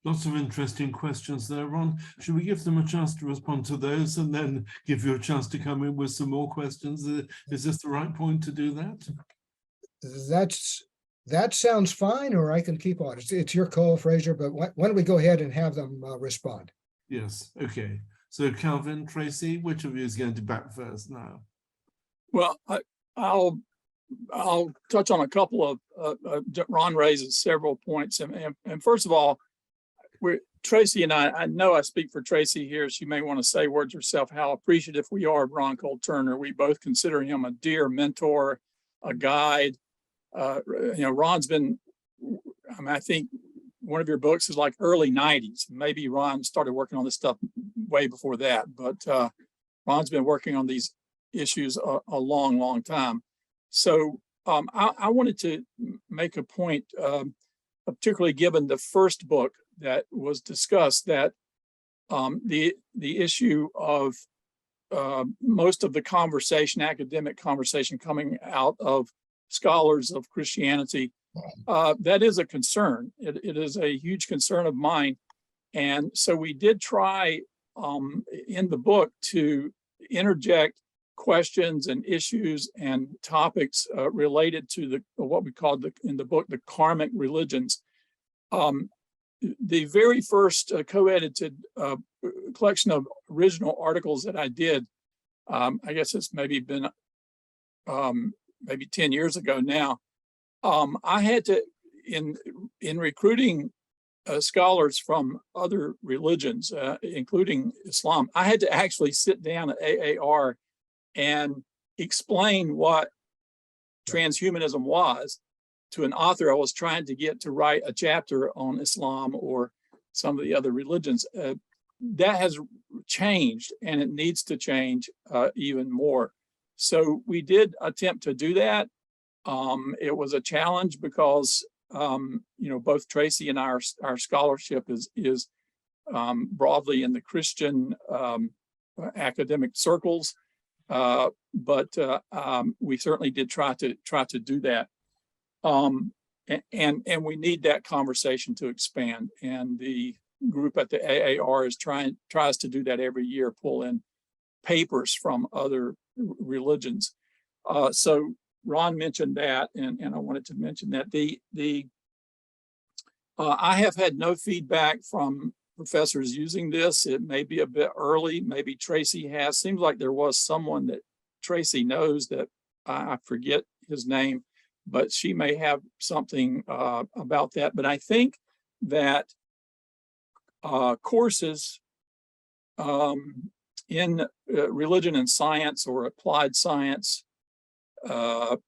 Lots of interesting questions there, Ron. Should we give them a chance to respond to those and then give you a chance to come in with some more questions? Is this the right point to do that? That sounds fine, or I can keep on. It's your call, Fraser, but why don't we go ahead and have them respond? Yes, okay. So Calvin, Tracy, which of you is going to back first now? Well, I'll touch on a couple of, Ron raises several points. And first of all, Tracy and I know I speak for Tracy here. She may want to say words herself, how appreciative we are of Ron Cole Turner. We both consider him a dear mentor, a guide. Ron's been, I think one of your books is like early 90s. Maybe Ron started working on this stuff way before that, but Ron's been working on these issues a long, long time. So I wanted to make a point, particularly given the first book that was discussed, that the issue of most of the conversation, academic conversation coming out of scholars of Christianity, that is a concern. It is a huge concern of mine. And so we did try in the book to interject questions and issues and topics related to what we called in the book, the karmic religions. The very first co-edited collection of original articles that I did, I guess it's maybe been maybe 10 years ago now. I had to, in recruiting scholars from other religions, including Islam, I had to actually sit down at AAR and explain what transhumanism was to an author I was trying to get to write a chapter on Islam or some of the other religions. That has changed, and it needs to change even more. So we did attempt to do that. It was a challenge because both Tracy and our scholarship is broadly in the Christian academic circles, but we certainly did try to do that. And we need that conversation to expand. And the group at the AAR tries to do that every year, pull in papers from other religions. So Ron mentioned that, and I wanted to mention that I have had no feedback from professors using this. It may be a bit early. Maybe Tracy has. Seems like there was someone that Tracy knows that I forget his name, but she may have something about that. But I think that courses in religion and science or applied science that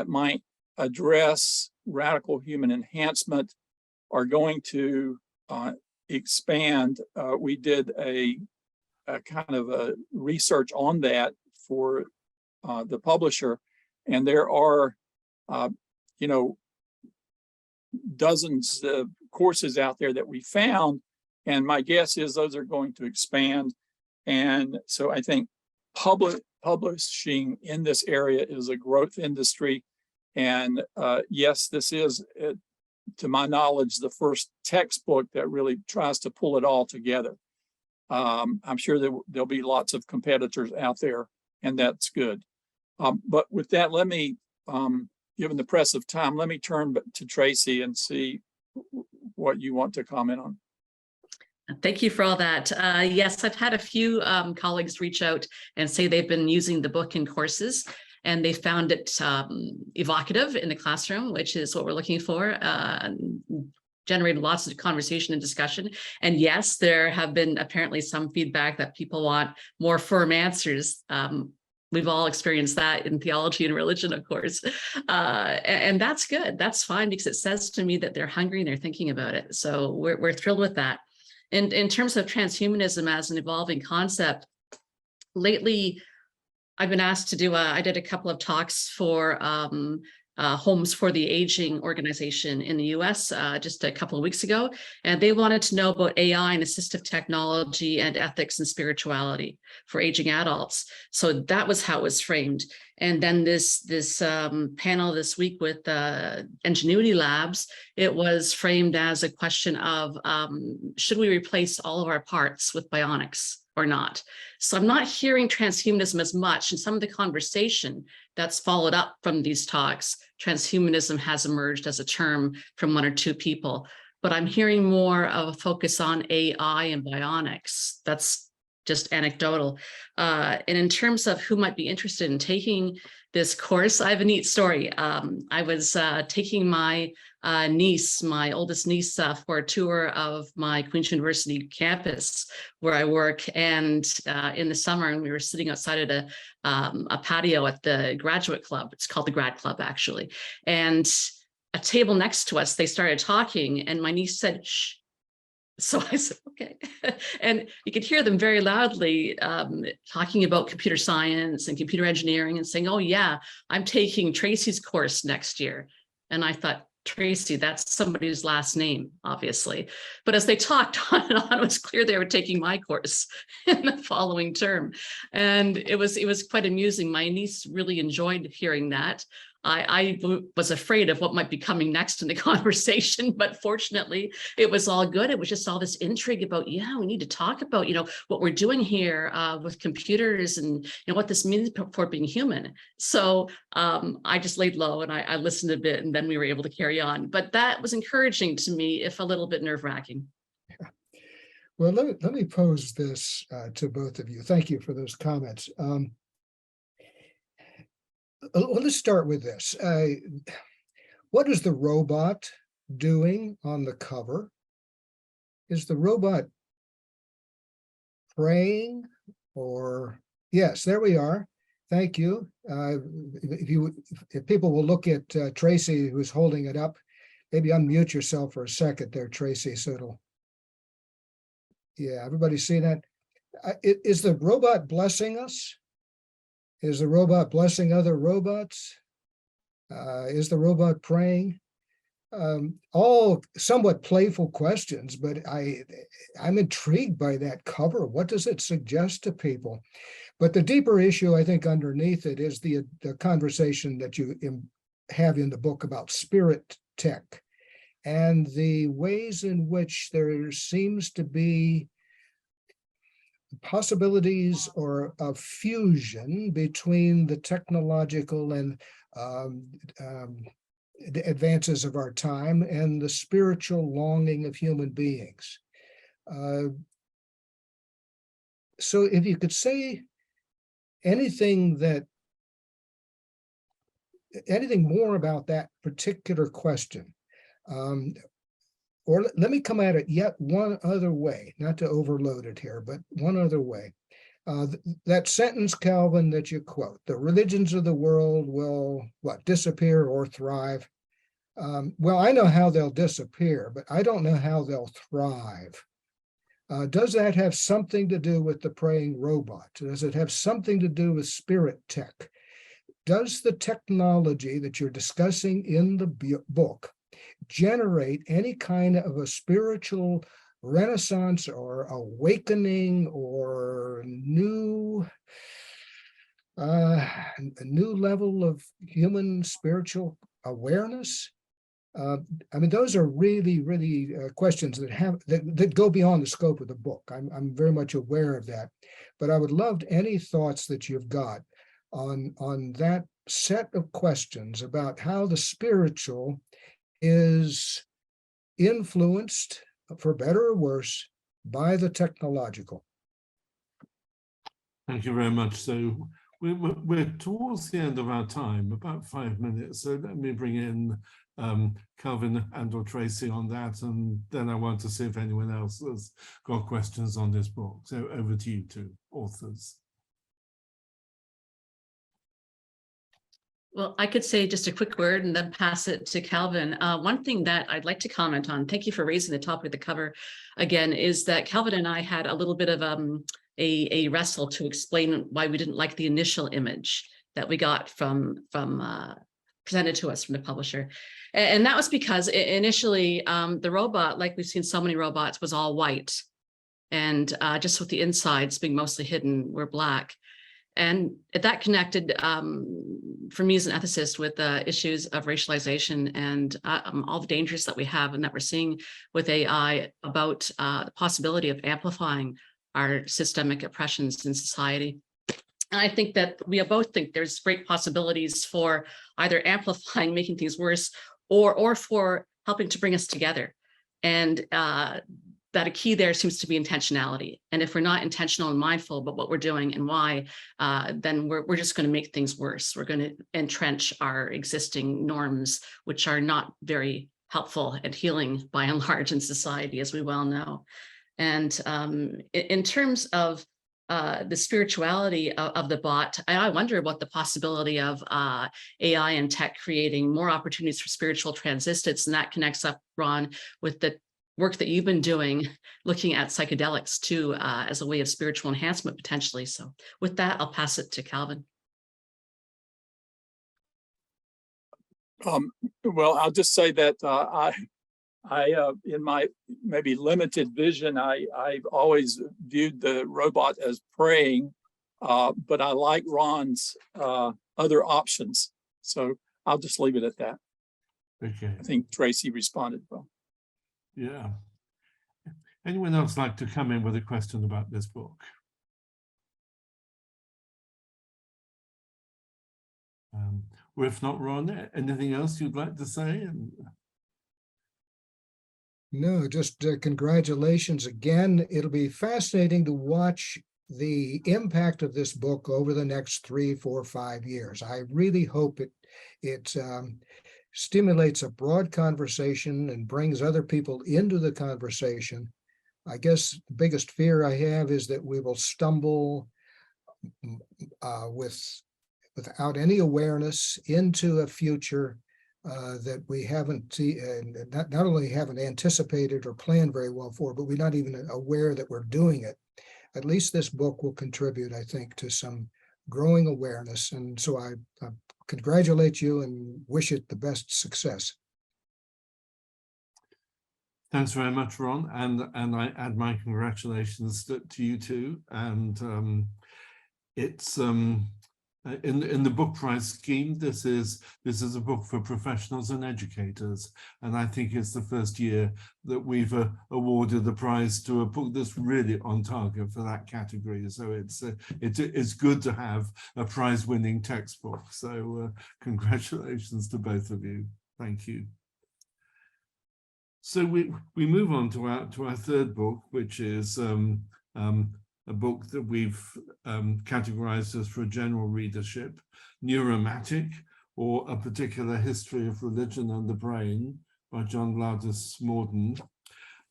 might address radical human enhancement are going to expand. We did a kind of a research on that for the publisher, and there are dozens of courses out there that we found, and my guess is those are going to expand. And so I think publishing in this area is a growth industry. And yes, this is, to my knowledge, the first textbook that really tries to pull it all together. I'm sure there'll be lots of competitors out there, and that's good. But with that, let me, given the press of time, let me turn to Tracy and see what you want to comment on. Thank you for all that. Yes, I've had a few colleagues reach out and say they've been using the book in courses, and they found it evocative in the classroom, which is what we're looking for. Generated lots of conversation and discussion. And yes, there have been apparently some feedback that people want more firm answers. We've all experienced that in theology and religion, of course. And that's good. That's fine, because it says to me that they're hungry and they're thinking about it. So we're thrilled with that. And in terms of transhumanism as an evolving concept, lately, I've been asked to do I did a couple of talks for Homes for the Aging organization in the US just a couple of weeks ago, and they wanted to know about AI and assistive technology and ethics and spirituality for aging adults. So that was how it was framed. And then this panel this week with Ingenuity Labs, it was framed as a question of should we replace all of our parts with bionics or not? So I'm not hearing transhumanism as much. In some of the conversation that's followed up from these talks, transhumanism has emerged as a term from one or two people, but I'm hearing more of a focus on AI and bionics. That's just anecdotal. And in terms of who might be interested in taking this course, I have a neat story. I was taking my niece, my oldest niece, for a tour of my Queen's University campus where I work. And in the summer, and we were sitting outside at a patio at the graduate club. It's called the Grad Club, actually. And a table next to us, they started talking, and my niece said, "Shh." So I said, okay. And you could hear them very loudly talking about computer science and computer engineering and saying, oh yeah, I'm taking Tracy's course next year. And I thought, Tracy, that's somebody's last name, obviously. But as they talked on and on, it was clear they were taking my course in the following term. And it was quite amusing. My niece really enjoyed hearing that. was afraid of what might be coming next in the conversation, but fortunately it was all good. It was just all this intrigue about, yeah, we need to talk about, what we're doing here with computers and what this means for being human. So I just laid low and I listened a bit, and then we were able to carry on. But that was encouraging to me, if a little bit nerve-wracking. Well, let me pose this to both of you. Thank you for those comments. Let's start with this. What is the robot doing on the cover? Is the robot praying or, yes, there we are. Thank you. If people will look at Tracy, who's holding it up, maybe unmute yourself for a second there, Tracy, so it'll, yeah, everybody see that? Is the robot blessing us? Is the robot blessing other robots? Is the robot praying? All somewhat playful questions, but I'm intrigued by that cover. What does it suggest to people? But the deeper issue, I think, underneath it is the conversation that you have in the book about spirit tech and the ways in which there seems to be possibilities or a fusion between the technological and the advances of our time and the spiritual longing of human beings. So if you could say anything more about that particular question, or let me come at it yet one other way, not to overload it here, but one other way. That sentence, Calvin, that you quote, the religions of the world will, disappear or thrive? Well, I know how they'll disappear, but I don't know how they'll thrive. Does that have something to do with the praying robot? Does it have something to do with spirit tech? Does the technology that you're discussing in the book generate any kind of a spiritual renaissance or awakening or a new level of human spiritual awareness? I mean, those are really, really questions that go beyond the scope of the book. I'm very much aware of that, but I would love any thoughts that you've got on that set of questions about how the spiritual is influenced, for better or worse, by the technological. Thank you very much. So we're towards the end of our time, about 5 minutes. So let me bring in Calvin and/or Tracy on that, and then I want to see if anyone else has got questions on this book. So over to you two authors. Well, I could say just a quick word and then pass it to Calvin. One thing that I'd like to comment on, thank you for raising the topic of the cover again, is that Calvin and I had a little bit of a wrestle to explain why we didn't like the initial image that we got from presented to us from the publisher. And that was because initially the robot, like we've seen so many robots, was all white. And just with the insides being mostly hidden, were black. And that connected for me as an ethicist with the issues of racialization and all the dangers that we have and that we're seeing with AI about the possibility of amplifying our systemic oppressions in society. And I think that we both think there's great possibilities for either amplifying, making things worse, or for helping to bring us together. And that a key there seems to be intentionality. And if we're not intentional and mindful about what we're doing and why, then we're just going to make things worse. We're going to entrench our existing norms, which are not very helpful and healing by and large in society, as we well know. And in terms of the spirituality of the bot, I wonder what the possibility of AI and tech creating more opportunities for spiritual transistence, and that connects up, Ron, with the work that you've been doing, looking at psychedelics too, as a way of spiritual enhancement potentially. So with that, I'll pass it to Calvin. Well, I'll just say that I in my maybe limited vision, I've always viewed the robot as praying, but I like Ron's other options. So I'll just leave it at that. Okay, I think Tracy responded well. yeah. Anyone else like to come in with a question about this book? Or if not, Ron, anything else you'd like to say? No, just congratulations again. It'll be fascinating to watch the impact of this book over the next 3, 4, 5 years. I really hope it stimulates a broad conversation and brings other people into the conversation. I guess the biggest fear I have is that we will stumble without any awareness into a future that we haven't not only haven't anticipated or planned very well for, but we're not even aware that we're doing it. At least this book will contribute, I think, to some growing awareness. And so I congratulate you and wish it the best success. Thanks very much, Ron, and I add my congratulations to you too. And it's in the book prize scheme, this is a book for professionals and educators, and I think it's the first year that we've awarded the prize to a book that's really on target for that category. So it's good to have a prize-winning textbook. So congratulations to both of you. Thank you. So we move on to our third book, which is a book that we've categorized as for general readership, Neuromatic, or A Particular History of Religion and the Brain by John Lardas Morden.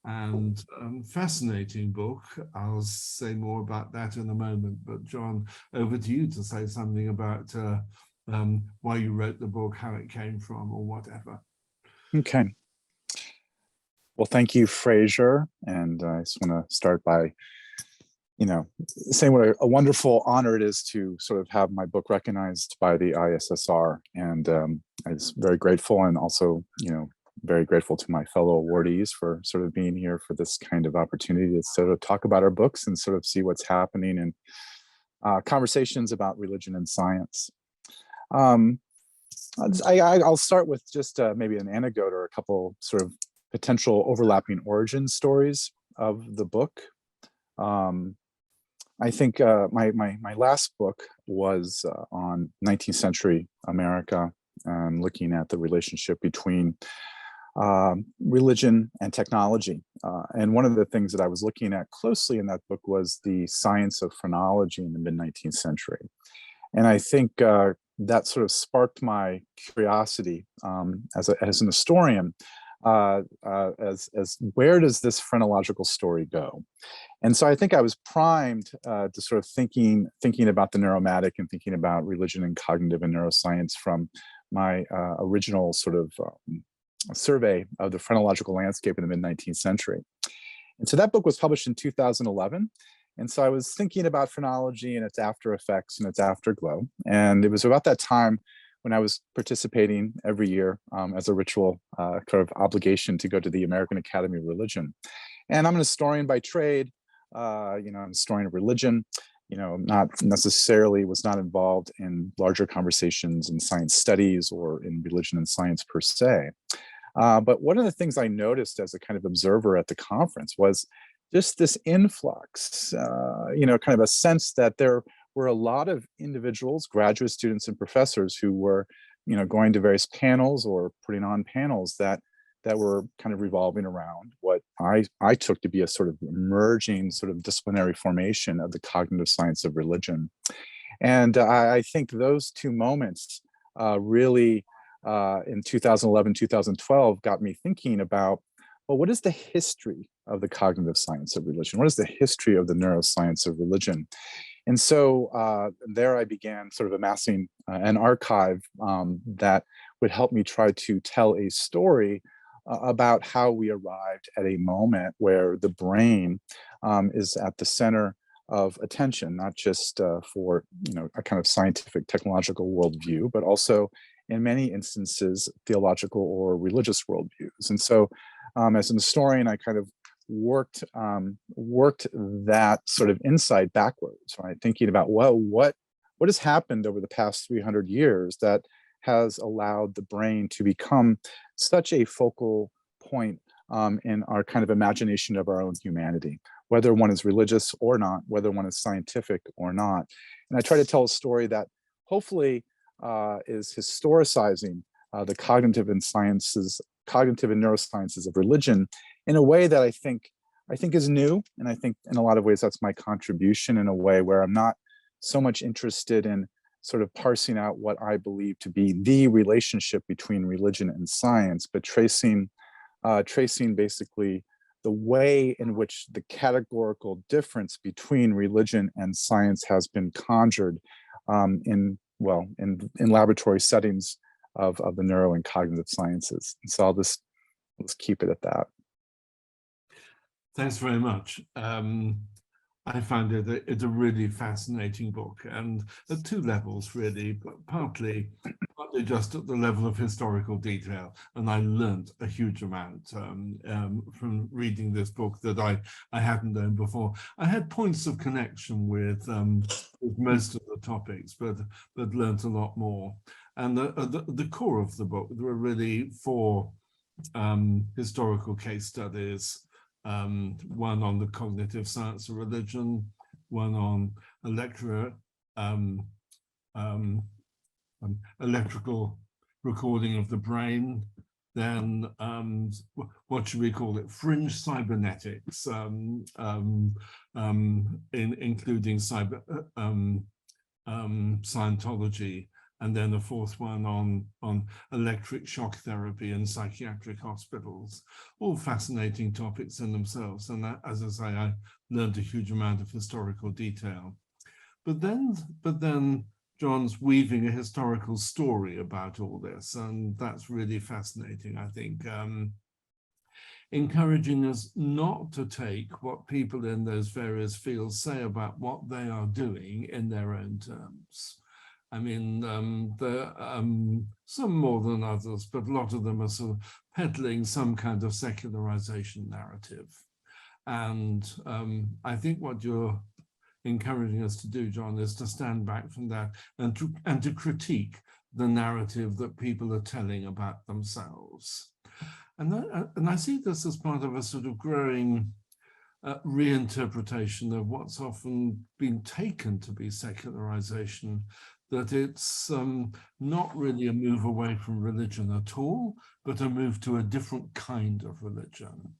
And fascinating book. I'll say more about that in a moment, but John, over to you to say something about why you wrote the book, how it came from, or whatever. Okay. Well, thank you, Fraser. And I just want to start by, saying what a wonderful honor it is to sort of have my book recognized by the ISSR. And I was very grateful, and also, very grateful to my fellow awardees for sort of being here for this kind of opportunity to sort of talk about our books and sort of see what's happening in conversations about religion and science. I'll start with just maybe an anecdote or a couple sort of potential overlapping origin stories of the book. I think my last book was on 19th century America, looking at the relationship between religion and technology. And one of the things that I was looking at closely in that book was the science of phrenology in the mid-19th century. And I think that sort of sparked my curiosity as an historian, as where does this phrenological story go? And so I think I was primed to sort of thinking about the neuromatic and thinking about religion and cognitive and neuroscience from my original sort of survey of the phrenological landscape in the mid-19th century. And so that book was published in 2011. And so I was thinking about phrenology and its after effects and its afterglow. And it was about that time when I was participating every year as a ritual kind of obligation to go to the American Academy of Religion. And I'm an historian by trade. I'm a historian of religion. Not necessarily was not involved in larger conversations in science studies or in religion and science per se. But one of the things I noticed as a kind of observer at the conference was just this influx, kind of a sense that there were a lot of individuals, graduate students and professors who were, going to various panels or putting on panels that were kind of revolving around what I took to be a sort of emerging sort of disciplinary formation of the cognitive science of religion. And I think those two moments really in 2011, 2012 got me thinking about, well, what is the history of the cognitive science of religion? What is the history of the neuroscience of religion? And so there I began sort of amassing an archive that would help me try to tell a story about how we arrived at a moment where the brain is at the center of attention, not just for a kind of scientific technological worldview, but also in many instances theological or religious worldviews. And so as an historian, I kind of worked that sort of insight backwards, right? Thinking about, well, what has happened over the past 300 years that has allowed the brain to become such a focal point in our kind of imagination of our own humanity, whether one is religious or not, whether one is scientific or not. And I try to tell a story that hopefully is historicizing the cognitive and neurosciences of religion in a way that I think is new. And I think in a lot of ways that's my contribution, in a way where I'm not so much interested in sort of parsing out what I believe to be the relationship between religion and science, but tracing basically the way in which the categorical difference between religion and science has been conjured in laboratory settings of the neuro and cognitive sciences. And so let's keep it at that. Thanks very much. I find it's a really fascinating book, and at two levels really, but partly just at the level of historical detail. And I learned a huge amount from reading this book that I hadn't known before. I had points of connection with most of the topics, but learned a lot more. And the core of the book, there were really 4 historical case studies. One on the cognitive science of religion, one on electrical recording of the brain, then what should we call it? Fringe cybernetics, including Scientology, and then a 4th one on electric shock therapy in psychiatric hospitals. All fascinating topics in themselves. And that, as I say, I learned a huge amount of historical detail. But then John's weaving a historical story about all this, and that's really fascinating, I think. Encouraging us not to take what people in those various fields say about what they are doing in their own terms. I mean, there are some more than others, but a lot of them are sort of peddling some kind of secularization narrative. And I think what you're encouraging us to do, John, is to stand back from that and to critique the narrative that people are telling about themselves. And I see this as part of a sort of growing reinterpretation of what's often been taken to be secularization, that it's not really a move away from religion at all, but a move to a different kind of religion.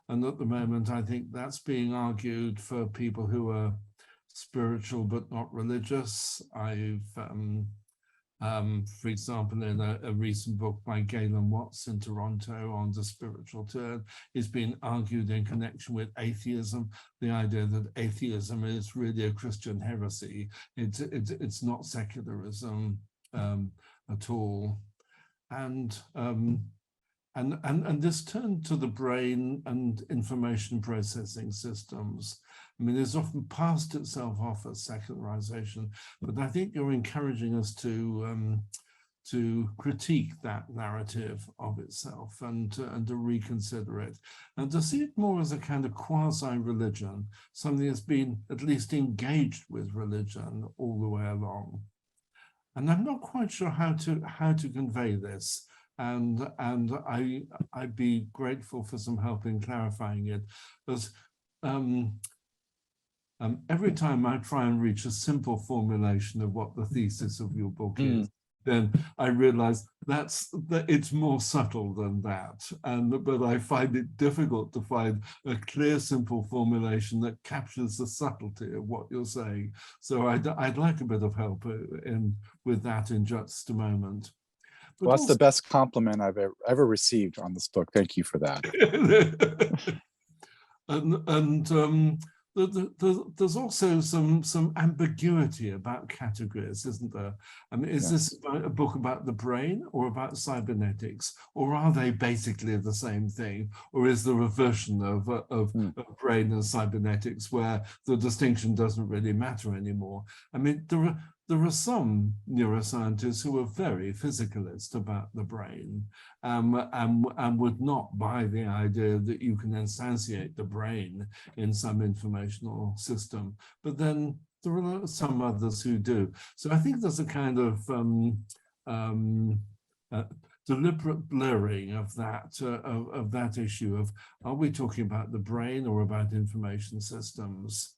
And at the moment, I think that's being argued for people who are spiritual but not religious. I've, for example, in a recent book by Galen Watts in Toronto on the spiritual turn, is being argued in connection with atheism, the idea that atheism is really a Christian heresy. It's not secularism at all. And this turn to the brain and information processing systems, I mean, it's often passed itself off as secularization, but I think you're encouraging us to critique that narrative of itself and to reconsider it, and to see it more as a kind of quasi-religion, something that's been at least engaged with religion all the way along. And I'm not quite sure how to convey this. And I'd be grateful for some help in clarifying it, because every time I try and reach a simple formulation of what the thesis of your book is, then I realize that it's more subtle than that. But I find it difficult to find a clear, simple formulation that captures the subtlety of what you're saying. So I'd like a bit of help with that in just a moment. Well, that's the best compliment I've ever received on this book. Thank you for that. There's also some ambiguity about categories, isn't there? I mean, is this a book about the brain or about cybernetics, or are they basically the same thing? Or is there a version of brain and cybernetics where the distinction doesn't really matter anymore? I mean, there are some neuroscientists who are very physicalist about the brain and would not buy the idea that you can instantiate the brain in some informational system. But then there are some others who do. So I think there's a kind of deliberate blurring of that issue of, are we talking about the brain or about information systems?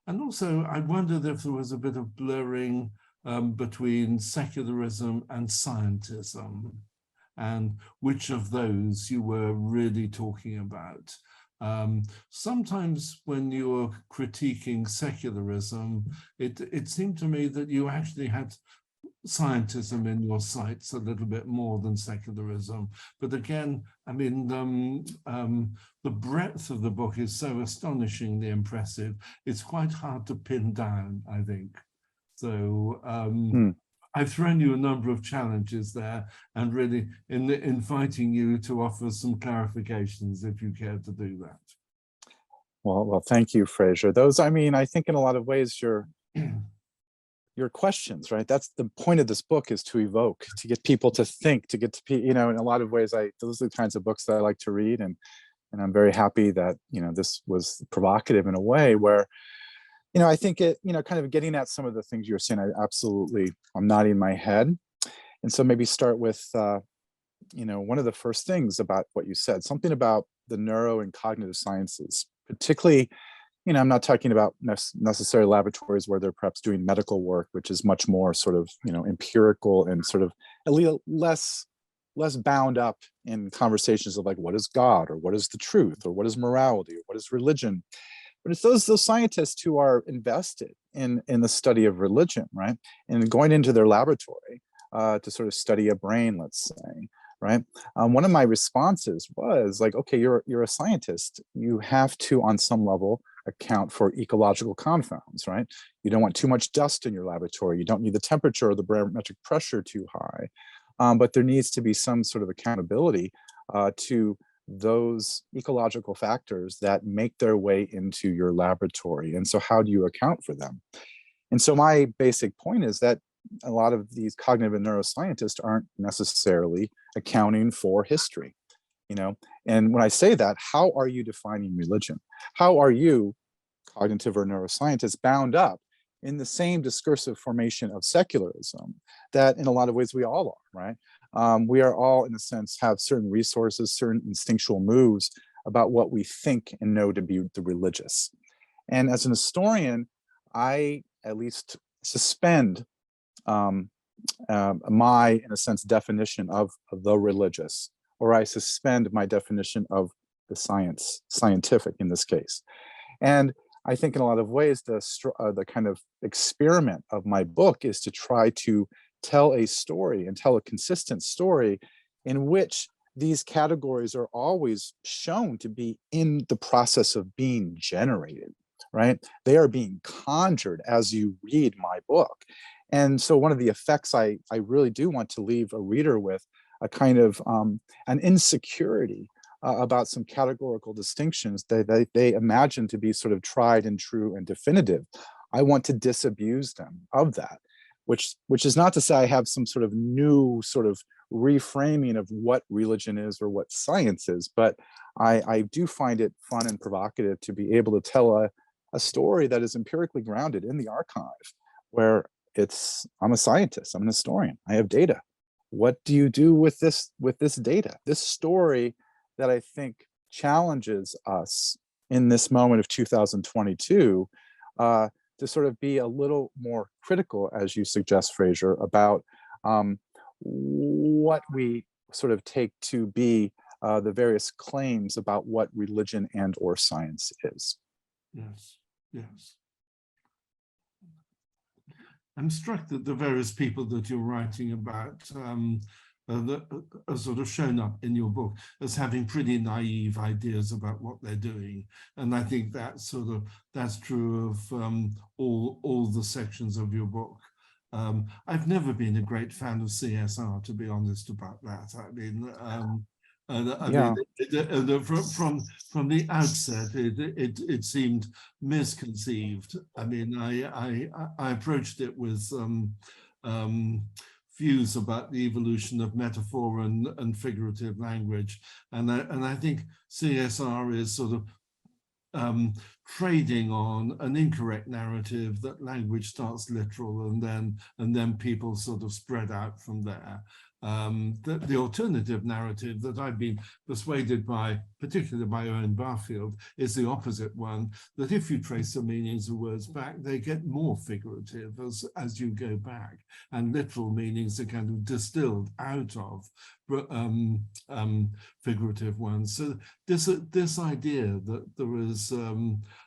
And also, I wondered if there was a bit of blurring between secularism and scientism, and which of those you were really talking about. Sometimes when you were critiquing secularism, it seemed to me that you actually had scientism in your sights a little bit more than secularism. But again, I mean, the breadth of the book is so astonishingly impressive. It's quite hard to pin down, I think. So I've thrown you a number of challenges there, and really inviting you to offer some clarifications if you care to do that. Well, thank you, Fraser. Those, I mean, I think in a lot of ways your questions, right? That's the point of this book, is to evoke, to get people to think, to get to, in a lot of ways, those are the kinds of books that I like to read. And I'm very happy that, this was provocative in a way where, I think it, kind of getting at some of the things you're saying, I'm nodding my head. And so maybe start with, one of the first things about what you said, something about the neuro and cognitive sciences, particularly, I'm not talking about necessarily laboratories where they're perhaps doing medical work, which is much more sort of, empirical and sort of at least less bound up in conversations of like, what is God, or what is the truth, or what is morality, or what is religion? But it's those scientists who are invested in the study of religion, right? And going into their laboratory to sort of study a brain, let's say, right? One of my responses was like, okay, you're a scientist. You have to, on some level, account for ecological confounds, right? You don't want too much dust in your laboratory. You don't need the temperature or the barometric pressure too high. But there needs to be some sort of accountability to those ecological factors that make their way into your laboratory. And so how do you account for them? And so my basic point is that a lot of these cognitive and neuroscientists aren't necessarily accounting for history, And when I say that, how are you defining religion? How are you, cognitive or neuroscientists, bound up in the same discursive formation of secularism that in a lot of ways we all are, right? We are all, in a sense, have certain resources, certain instinctual moves about what we think and know to be the religious. And as an historian, I at least suspend my, in a sense, definition of the religious, or I suspend my definition of the scientific in this case. And I think in a lot of ways, the kind of experiment of my book is to try to tell a story and tell a consistent story in which these categories are always shown to be in the process of being generated, right? They are being conjured as you read my book. And so one of the effects I really do want to leave a reader with a kind of an insecurity about some categorical distinctions that they imagine to be sort of tried and true and definitive. I want to disabuse them of that, which is not to say I have some sort of new sort of reframing of what religion is or what science is, but I do find it fun and provocative to be able to tell a story that is empirically grounded in the archive, where I'm a scientist, I'm an historian, I have data. What do you do with this data? This story that I think challenges us in this moment of 2022 to sort of be a little more critical, as you suggest, Fraser, about what we sort of take to be the various claims about what religion and or science is. Yes, yes. I'm struck that the various people that you're writing about are sort of shown up in your book as having pretty naive ideas about what they're doing. And I think that's true of all the sections of your book. I've never been a great fan of CSR, to be honest about that. I mean, from the outset, it seemed misconceived. I mean, I approached it with views about the evolution of metaphor and figurative language, and I think CSR is sort of trading on an incorrect narrative that language starts literal and then people sort of spread out from there. The alternative narrative that I've been persuaded by, particularly by Owen Barfield, is the opposite one, that if you trace the meanings of words back, they get more figurative as you go back, and literal meanings are kind of distilled out of figurative ones. So this idea that there was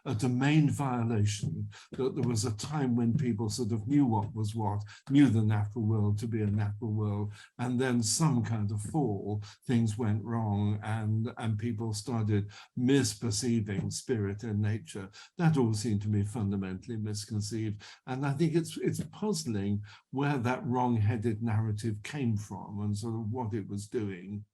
a domain violation, that there was a time when people sort of knew what was what, knew the natural world to be a natural world, and then some kind of fall, things went wrong, and people started misperceiving spirit and nature. That all seemed to me fundamentally misconceived, and I think it's puzzling where that wrong-headed narrative came from and sort of what it was doing.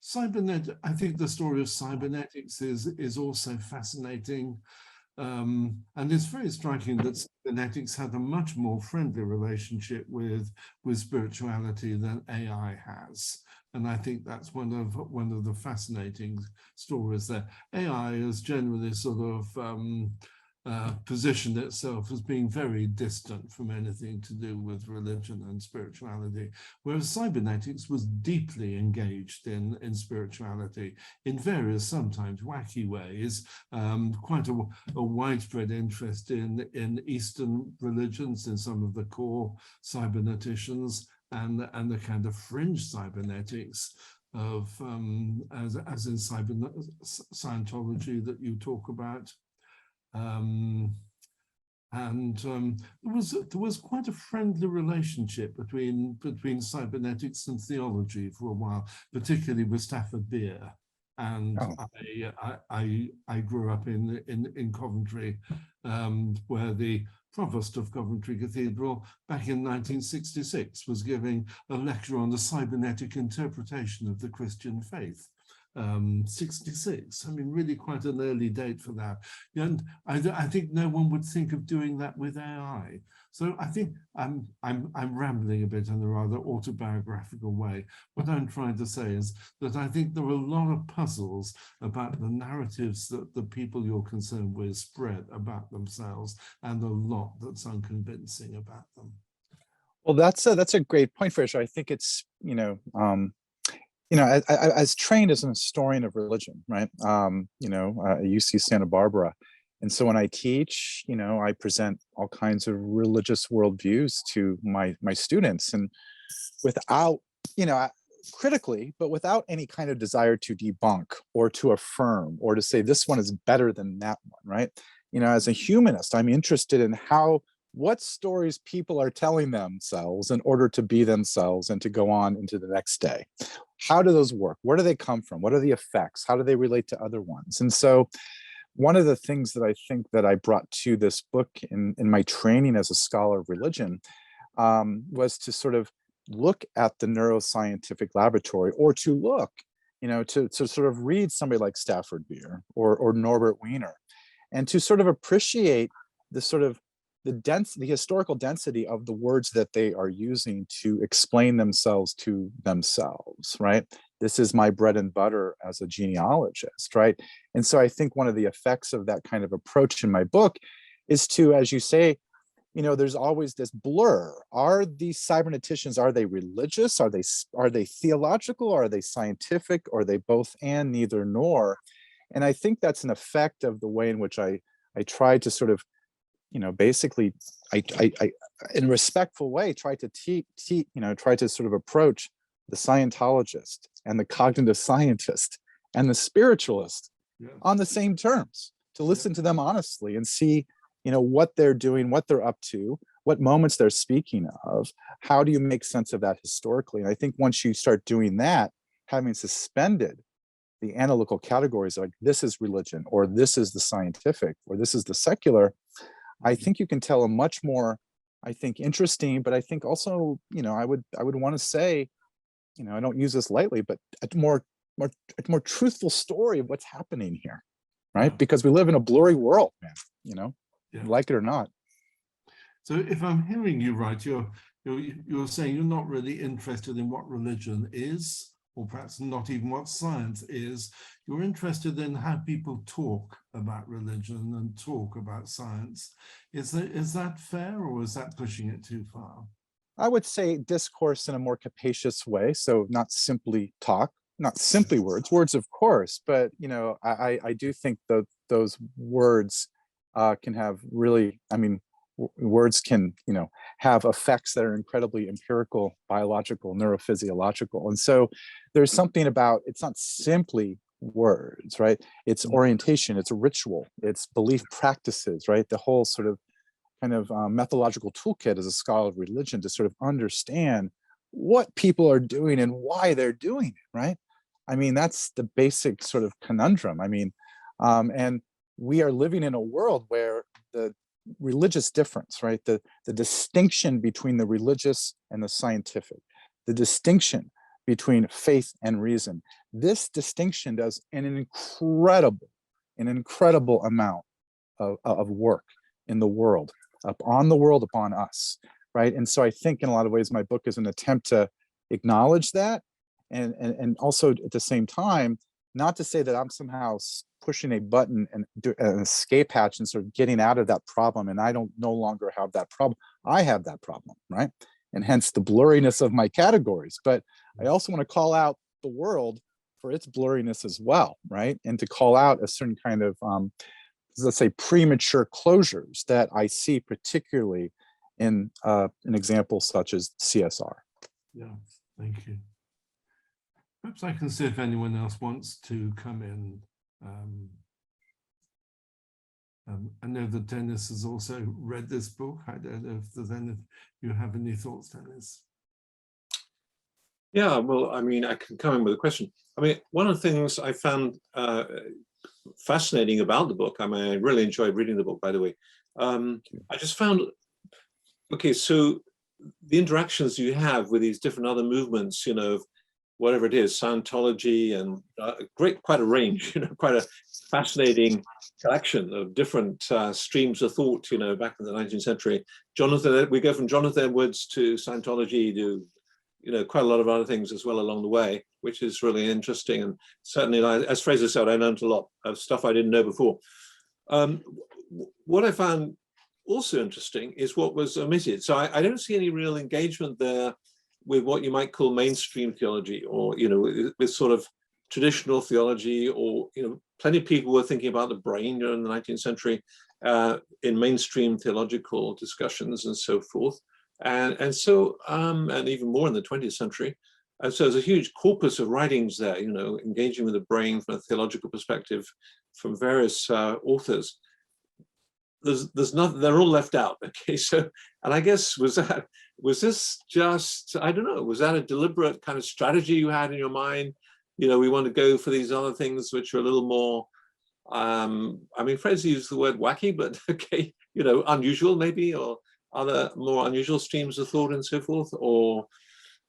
Cybernet, I think the story of cybernetics is also fascinating. And it's very striking that cybernetics had a much more friendly relationship with spirituality than AI has. And I think that's one of the fascinating stories there. AI is generally sort of positioned itself as being very distant from anything to do with religion and spirituality, whereas cybernetics was deeply engaged in spirituality in various, sometimes wacky ways, quite a widespread interest in Eastern religions, in some of the core cyberneticians, and the kind of fringe cybernetics of as in Scientology that you talk about. There was quite a friendly relationship between cybernetics and theology for a while, particularly with Stafford Beer. And I grew up in Coventry, where the provost of Coventry Cathedral back in 1966 was giving a lecture on the cybernetic interpretation of the Christian faith. 66. I mean, really quite an early date for that. And I think no one would think of doing that with AI. So I think I'm rambling a bit in a rather autobiographical way. What I'm trying to say is that I think there are a lot of puzzles about the narratives that the people you're concerned with spread about themselves, and a lot that's unconvincing about them. Well, that's a great point, Fraser. I think it's, as trained as an historian of religion, right? At UC Santa Barbara. And so when I teach, I present all kinds of religious worldviews to my students, and without, critically, but without any kind of desire to debunk or to affirm or to say this one is better than that one, right? As a humanist, I'm interested in what stories people are telling themselves in order to be themselves and to go on into the next day. How do those work? Where do they come from? What are the effects? How do they relate to other ones? And so one of the things that I think that I brought to this book in my training as a scholar of religion was to sort of look at the neuroscientific laboratory, or to look, to sort of read somebody like Stafford Beer or Norbert Wiener, and to sort of appreciate the historical density of the words that they are using to explain themselves to themselves, right? This is my bread and butter as a genealogist, right? And so I think one of the effects of that kind of approach in my book is to, as you say, there's always this blur. Are these cyberneticians, are they religious? Are they theological? Are they scientific? Or are they both and neither nor? And I think that's an effect of the way in which I try to sort of, basically, I in a respectful way, try to sort of approach the Scientologist and the cognitive scientist and the spiritualist on the same terms, to listen to them honestly and see, what they're doing, what they're up to, what moments they're speaking of. How do you make sense of that historically? And I think once you start doing that, having suspended the analytical categories like this is religion, or this is the scientific, or this is the secular, I think you can tell a much more, I think, interesting, but I think also, I would want to say, I don't use this lightly, but a more truthful story of what's happening here, right? Because we live in a blurry world, man, like it or not. So if I'm hearing you right, you're saying you're not really interested in what religion is, or perhaps not even what science is. You're interested in how people talk about religion and talk about science. Is that fair, or is that pushing it too far? I would say discourse in a more capacious way. So not simply talk, not simply words of course, but I do think that those words can have really, I mean, words can, have effects that are incredibly empirical, biological, neurophysiological. And so there's something about, it's not simply words, right? It's orientation, it's a ritual, it's belief practices, right? The whole sort of kind of methodological toolkit as a scholar of religion to sort of understand what people are doing and why they're doing it, right? I mean, that's the basic sort of conundrum. I mean, and we are living in a world where the religious difference, right? The distinction between the religious and the scientific, the distinction between faith and reason, this distinction does an incredible amount of work in the world, upon us, right? And so I think in a lot of ways, my book is an attempt to acknowledge that, and also at the same time, not to say that I'm somehow pushing a button and do an escape hatch and sort of getting out of that problem, and I don't no longer have that problem. I have that problem, right? And hence the blurriness of my categories. But I also want to call out the world for its blurriness as well, right? And to call out a certain kind of let's say premature closures that I see particularly in an example such as CSR. Yeah, thank you. Perhaps I can see if anyone else wants to come in. I know that Dennis has also read this book. I don't know if there's any, you have any thoughts, Dennis? Yeah, well, I mean, I can come in with a question. I mean, one of the things I found fascinating about the book, I mean, I really enjoyed reading the book, by the way. I just found, okay, so the interactions you have with these different other movements, whatever it is, Scientology and quite a range, quite a fascinating collection of different streams of thought, back in the 19th century. We go from Jonathan Edwards to Scientology to, quite a lot of other things as well along the way, which is really interesting. And certainly, as Fraser said, I learned a lot of stuff I didn't know before. What I found also interesting is what was omitted. So I don't see any real engagement there with what you might call mainstream theology, or with sort of traditional theology, or plenty of people were thinking about the brain during the 19th century in mainstream theological discussions and so forth, and so and even more in the 20th century. And so there's a huge corpus of writings there, engaging with the brain from a theological perspective from various authors. There's nothing, they're all left out. Okay, so, and I guess was this just, I don't know, was that a deliberate kind of strategy you had in your mind? We want to go for these other things which are a little more, I mean, Fraser used the word wacky, but okay, unusual maybe, or other more unusual streams of thought and so forth, or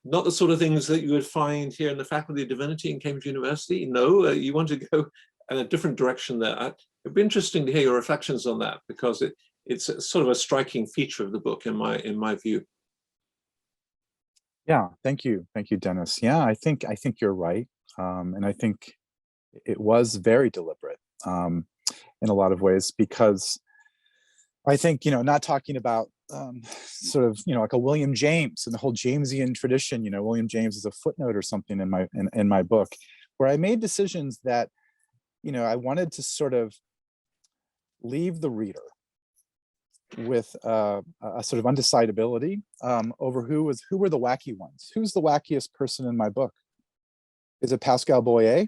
not the sort of things that you would find here in the Faculty of Divinity in Cambridge University. No, you want to go in a different direction there. It'd be interesting to hear your reflections on that, because it's sort of a striking feature of the book in my view. Yeah, thank you, Dennis. Yeah, I think you're right, and I think it was very deliberate in a lot of ways, because I think not talking about sort of like a William James and the whole Jamesian tradition. William James is a footnote or something in my book, where I made decisions that I wanted to sort of leave the reader with a sort of undecidability over who were the wacky ones. Who's the wackiest person in my book? Is it Pascal Boyer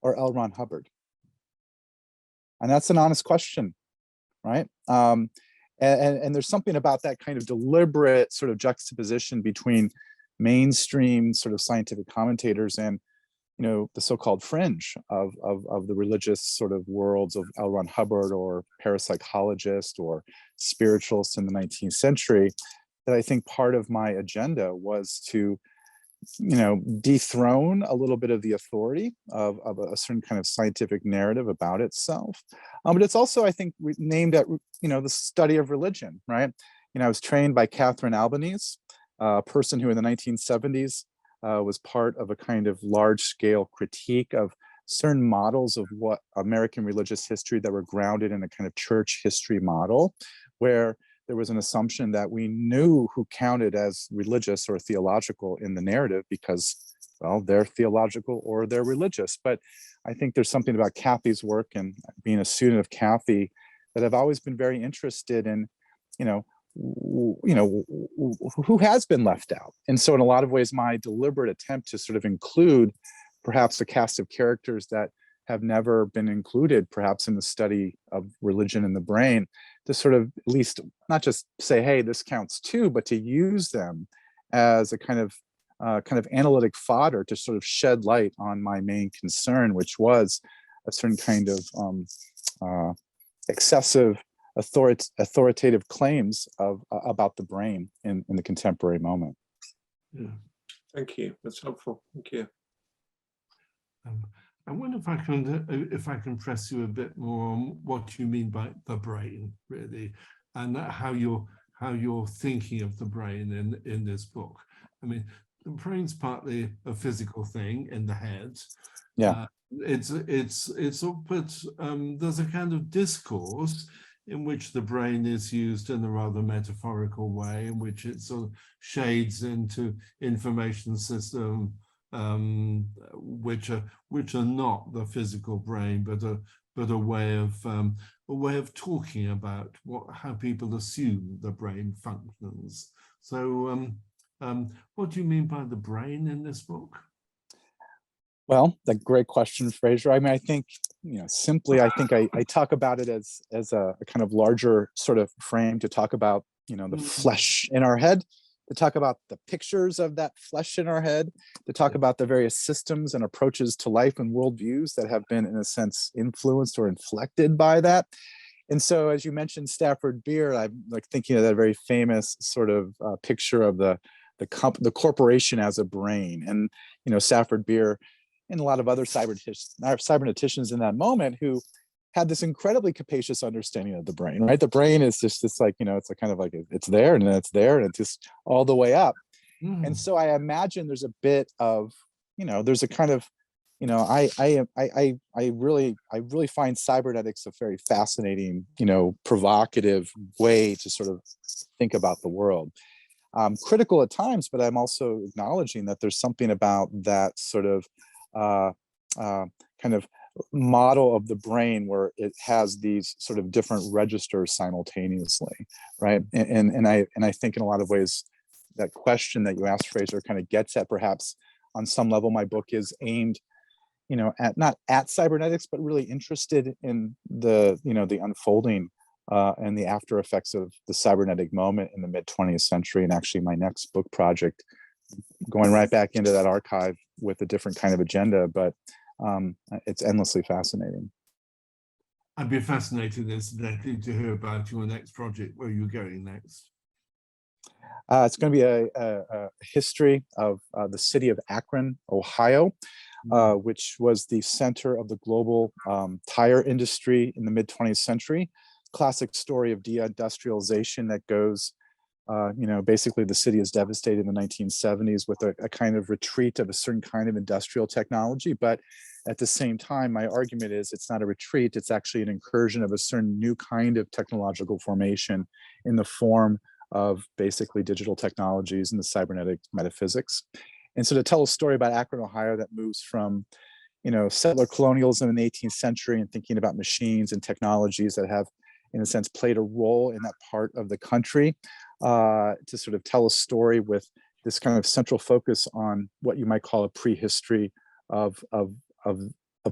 or L. Ron Hubbard? And that's an honest question, right? And there's something about that kind of deliberate sort of juxtaposition between mainstream sort of scientific commentators and the so-called fringe of the religious sort of worlds of L. Ron Hubbard or parapsychologists or spiritualists in the 19th century, that I think part of my agenda was to, dethrone a little bit of the authority of a certain kind of scientific narrative about itself. But it's also, I think, named at, the study of religion, right? I was trained by Catherine Albanese, a person who in the 1970s was part of a kind of large-scale critique of certain models of what American religious history that were grounded in a kind of church history model, where there was an assumption that we knew who counted as religious or theological in the narrative because, well, they're theological or they're religious. But I think there's something about Kathy's work and being a student of Kathy that I've always been very interested in, who has been left out. And so in a lot of ways, my deliberate attempt to sort of include perhaps a cast of characters that have never been included, perhaps in the study of religion and the brain, to sort of at least not just say, hey, this counts too, but to use them as a kind of analytic fodder to sort of shed light on my main concern, which was a certain kind of excessive authoritative claims about the brain in the contemporary moment. Yeah. Thank you. That's helpful. Thank you. I wonder if I can press you a bit more on what you mean by the brain, really, and how you're thinking of the brain in this book. I mean, the brain's partly a physical thing in the head. Yeah. But there's a kind of discourse in which the brain is used in a rather metaphorical way, in which it sort of shades into information system, which are not the physical brain, but a way of talking about how people assume the brain functions. So, what do you mean by the brain in this book? Well, that's a great question, Fraser. I mean, I think, simply, I think I talk about it as a kind of larger sort of frame to talk about, the flesh in our head, to talk about the pictures of that flesh in our head, to talk about the various systems and approaches to life and worldviews that have been, in a sense, influenced or inflected by that. And so, as you mentioned, Stafford Beer, I'm like thinking of that very famous sort of picture of the corporation as a brain. And, Stafford Beer and a lot of other cyberneticians in that moment who had this incredibly capacious understanding of the brain, right? The brain is just this like, it's a kind of like, it's there and then it's there and it's just all the way up. And so I imagine there's a bit of, there's a kind of, I really find cybernetics a very fascinating, provocative way to sort of think about the world. Critical at times, but I'm also acknowledging that there's something about that sort of kind of model of the brain where it has these sort of different registers simultaneously, right? And I think in a lot of ways that question that you asked, Fraser, kind of gets at, perhaps on some level my book is aimed, at not at cybernetics, but really interested in the the unfolding and the after effects of the cybernetic moment in the mid-20th century. And actually my next book project, going right back into that archive with a different kind of agenda, but it's endlessly fascinating. I'd be fascinated, incidentally, to hear about your next project. Where you're going next? It's going to be a history of the city of Akron, Ohio, which was the center of the global tire industry in the mid-20th century. Classic story of deindustrialization that goes, basically the city is devastated in the 1970s with a kind of retreat of a certain kind of industrial technology. But at the same time, my argument is it's not a retreat, it's actually an incursion of a certain new kind of technological formation in the form of basically digital technologies and the cybernetic metaphysics. And so to tell a story about Akron, Ohio, that moves from, settler colonialism in the 18th century and thinking about machines and technologies that have, in a sense, played a role in that part of the country, to sort of tell a story with this kind of central focus on what you might call a prehistory of a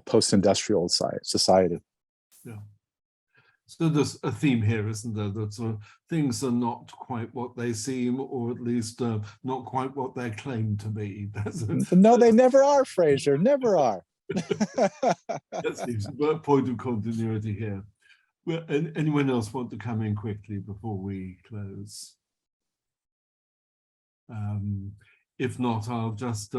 post-industrial society. Yeah. So there's a theme here, isn't there? That sort of things are not quite what they seem, or at least not quite what they're claimed to be. No, they never are, Fraser, never are. That seems a point of continuity here. Well, anyone else want to come in quickly before we close? If not, I'll just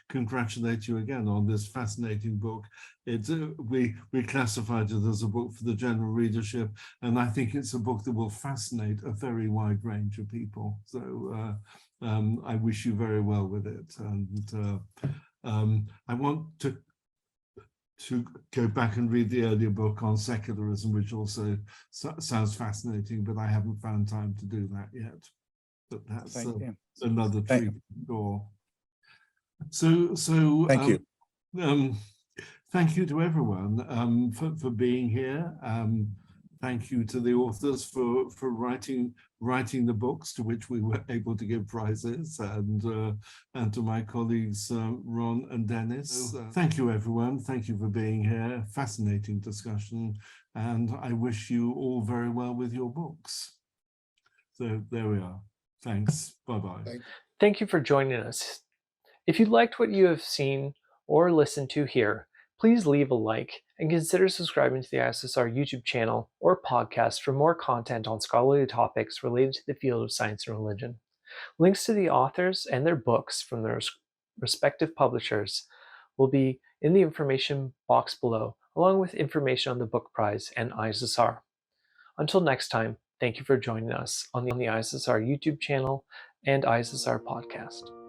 congratulate you again on this fascinating book. It's we classified it as a book for the general readership, and I think it's a book that will fascinate a very wide range of people. So I wish you very well with it. And I want to go back and read the earlier book on secularism, which also sounds fascinating, but I haven't found time to do that yet. But that's another treat. So Thank you. Thank you to everyone for being here. Thank you to the authors for writing the books to which we were able to give prizes, and to my colleagues Ron and Dennis. Thank you, everyone. Thank you for being here. Fascinating discussion, and I wish you all very well with your books. So there we are. Thanks. Bye-bye. Thank you for joining us. If you liked what you have seen or listened to here, please leave a like and consider subscribing to the ISSR YouTube channel or podcast for more content on scholarly topics related to the field of science and religion. Links to the authors and their books from their respective publishers will be in the information box below, along with information on the book prize and ISSR. Until next time, thank you for joining us on the ISSR YouTube channel and ISSR podcast.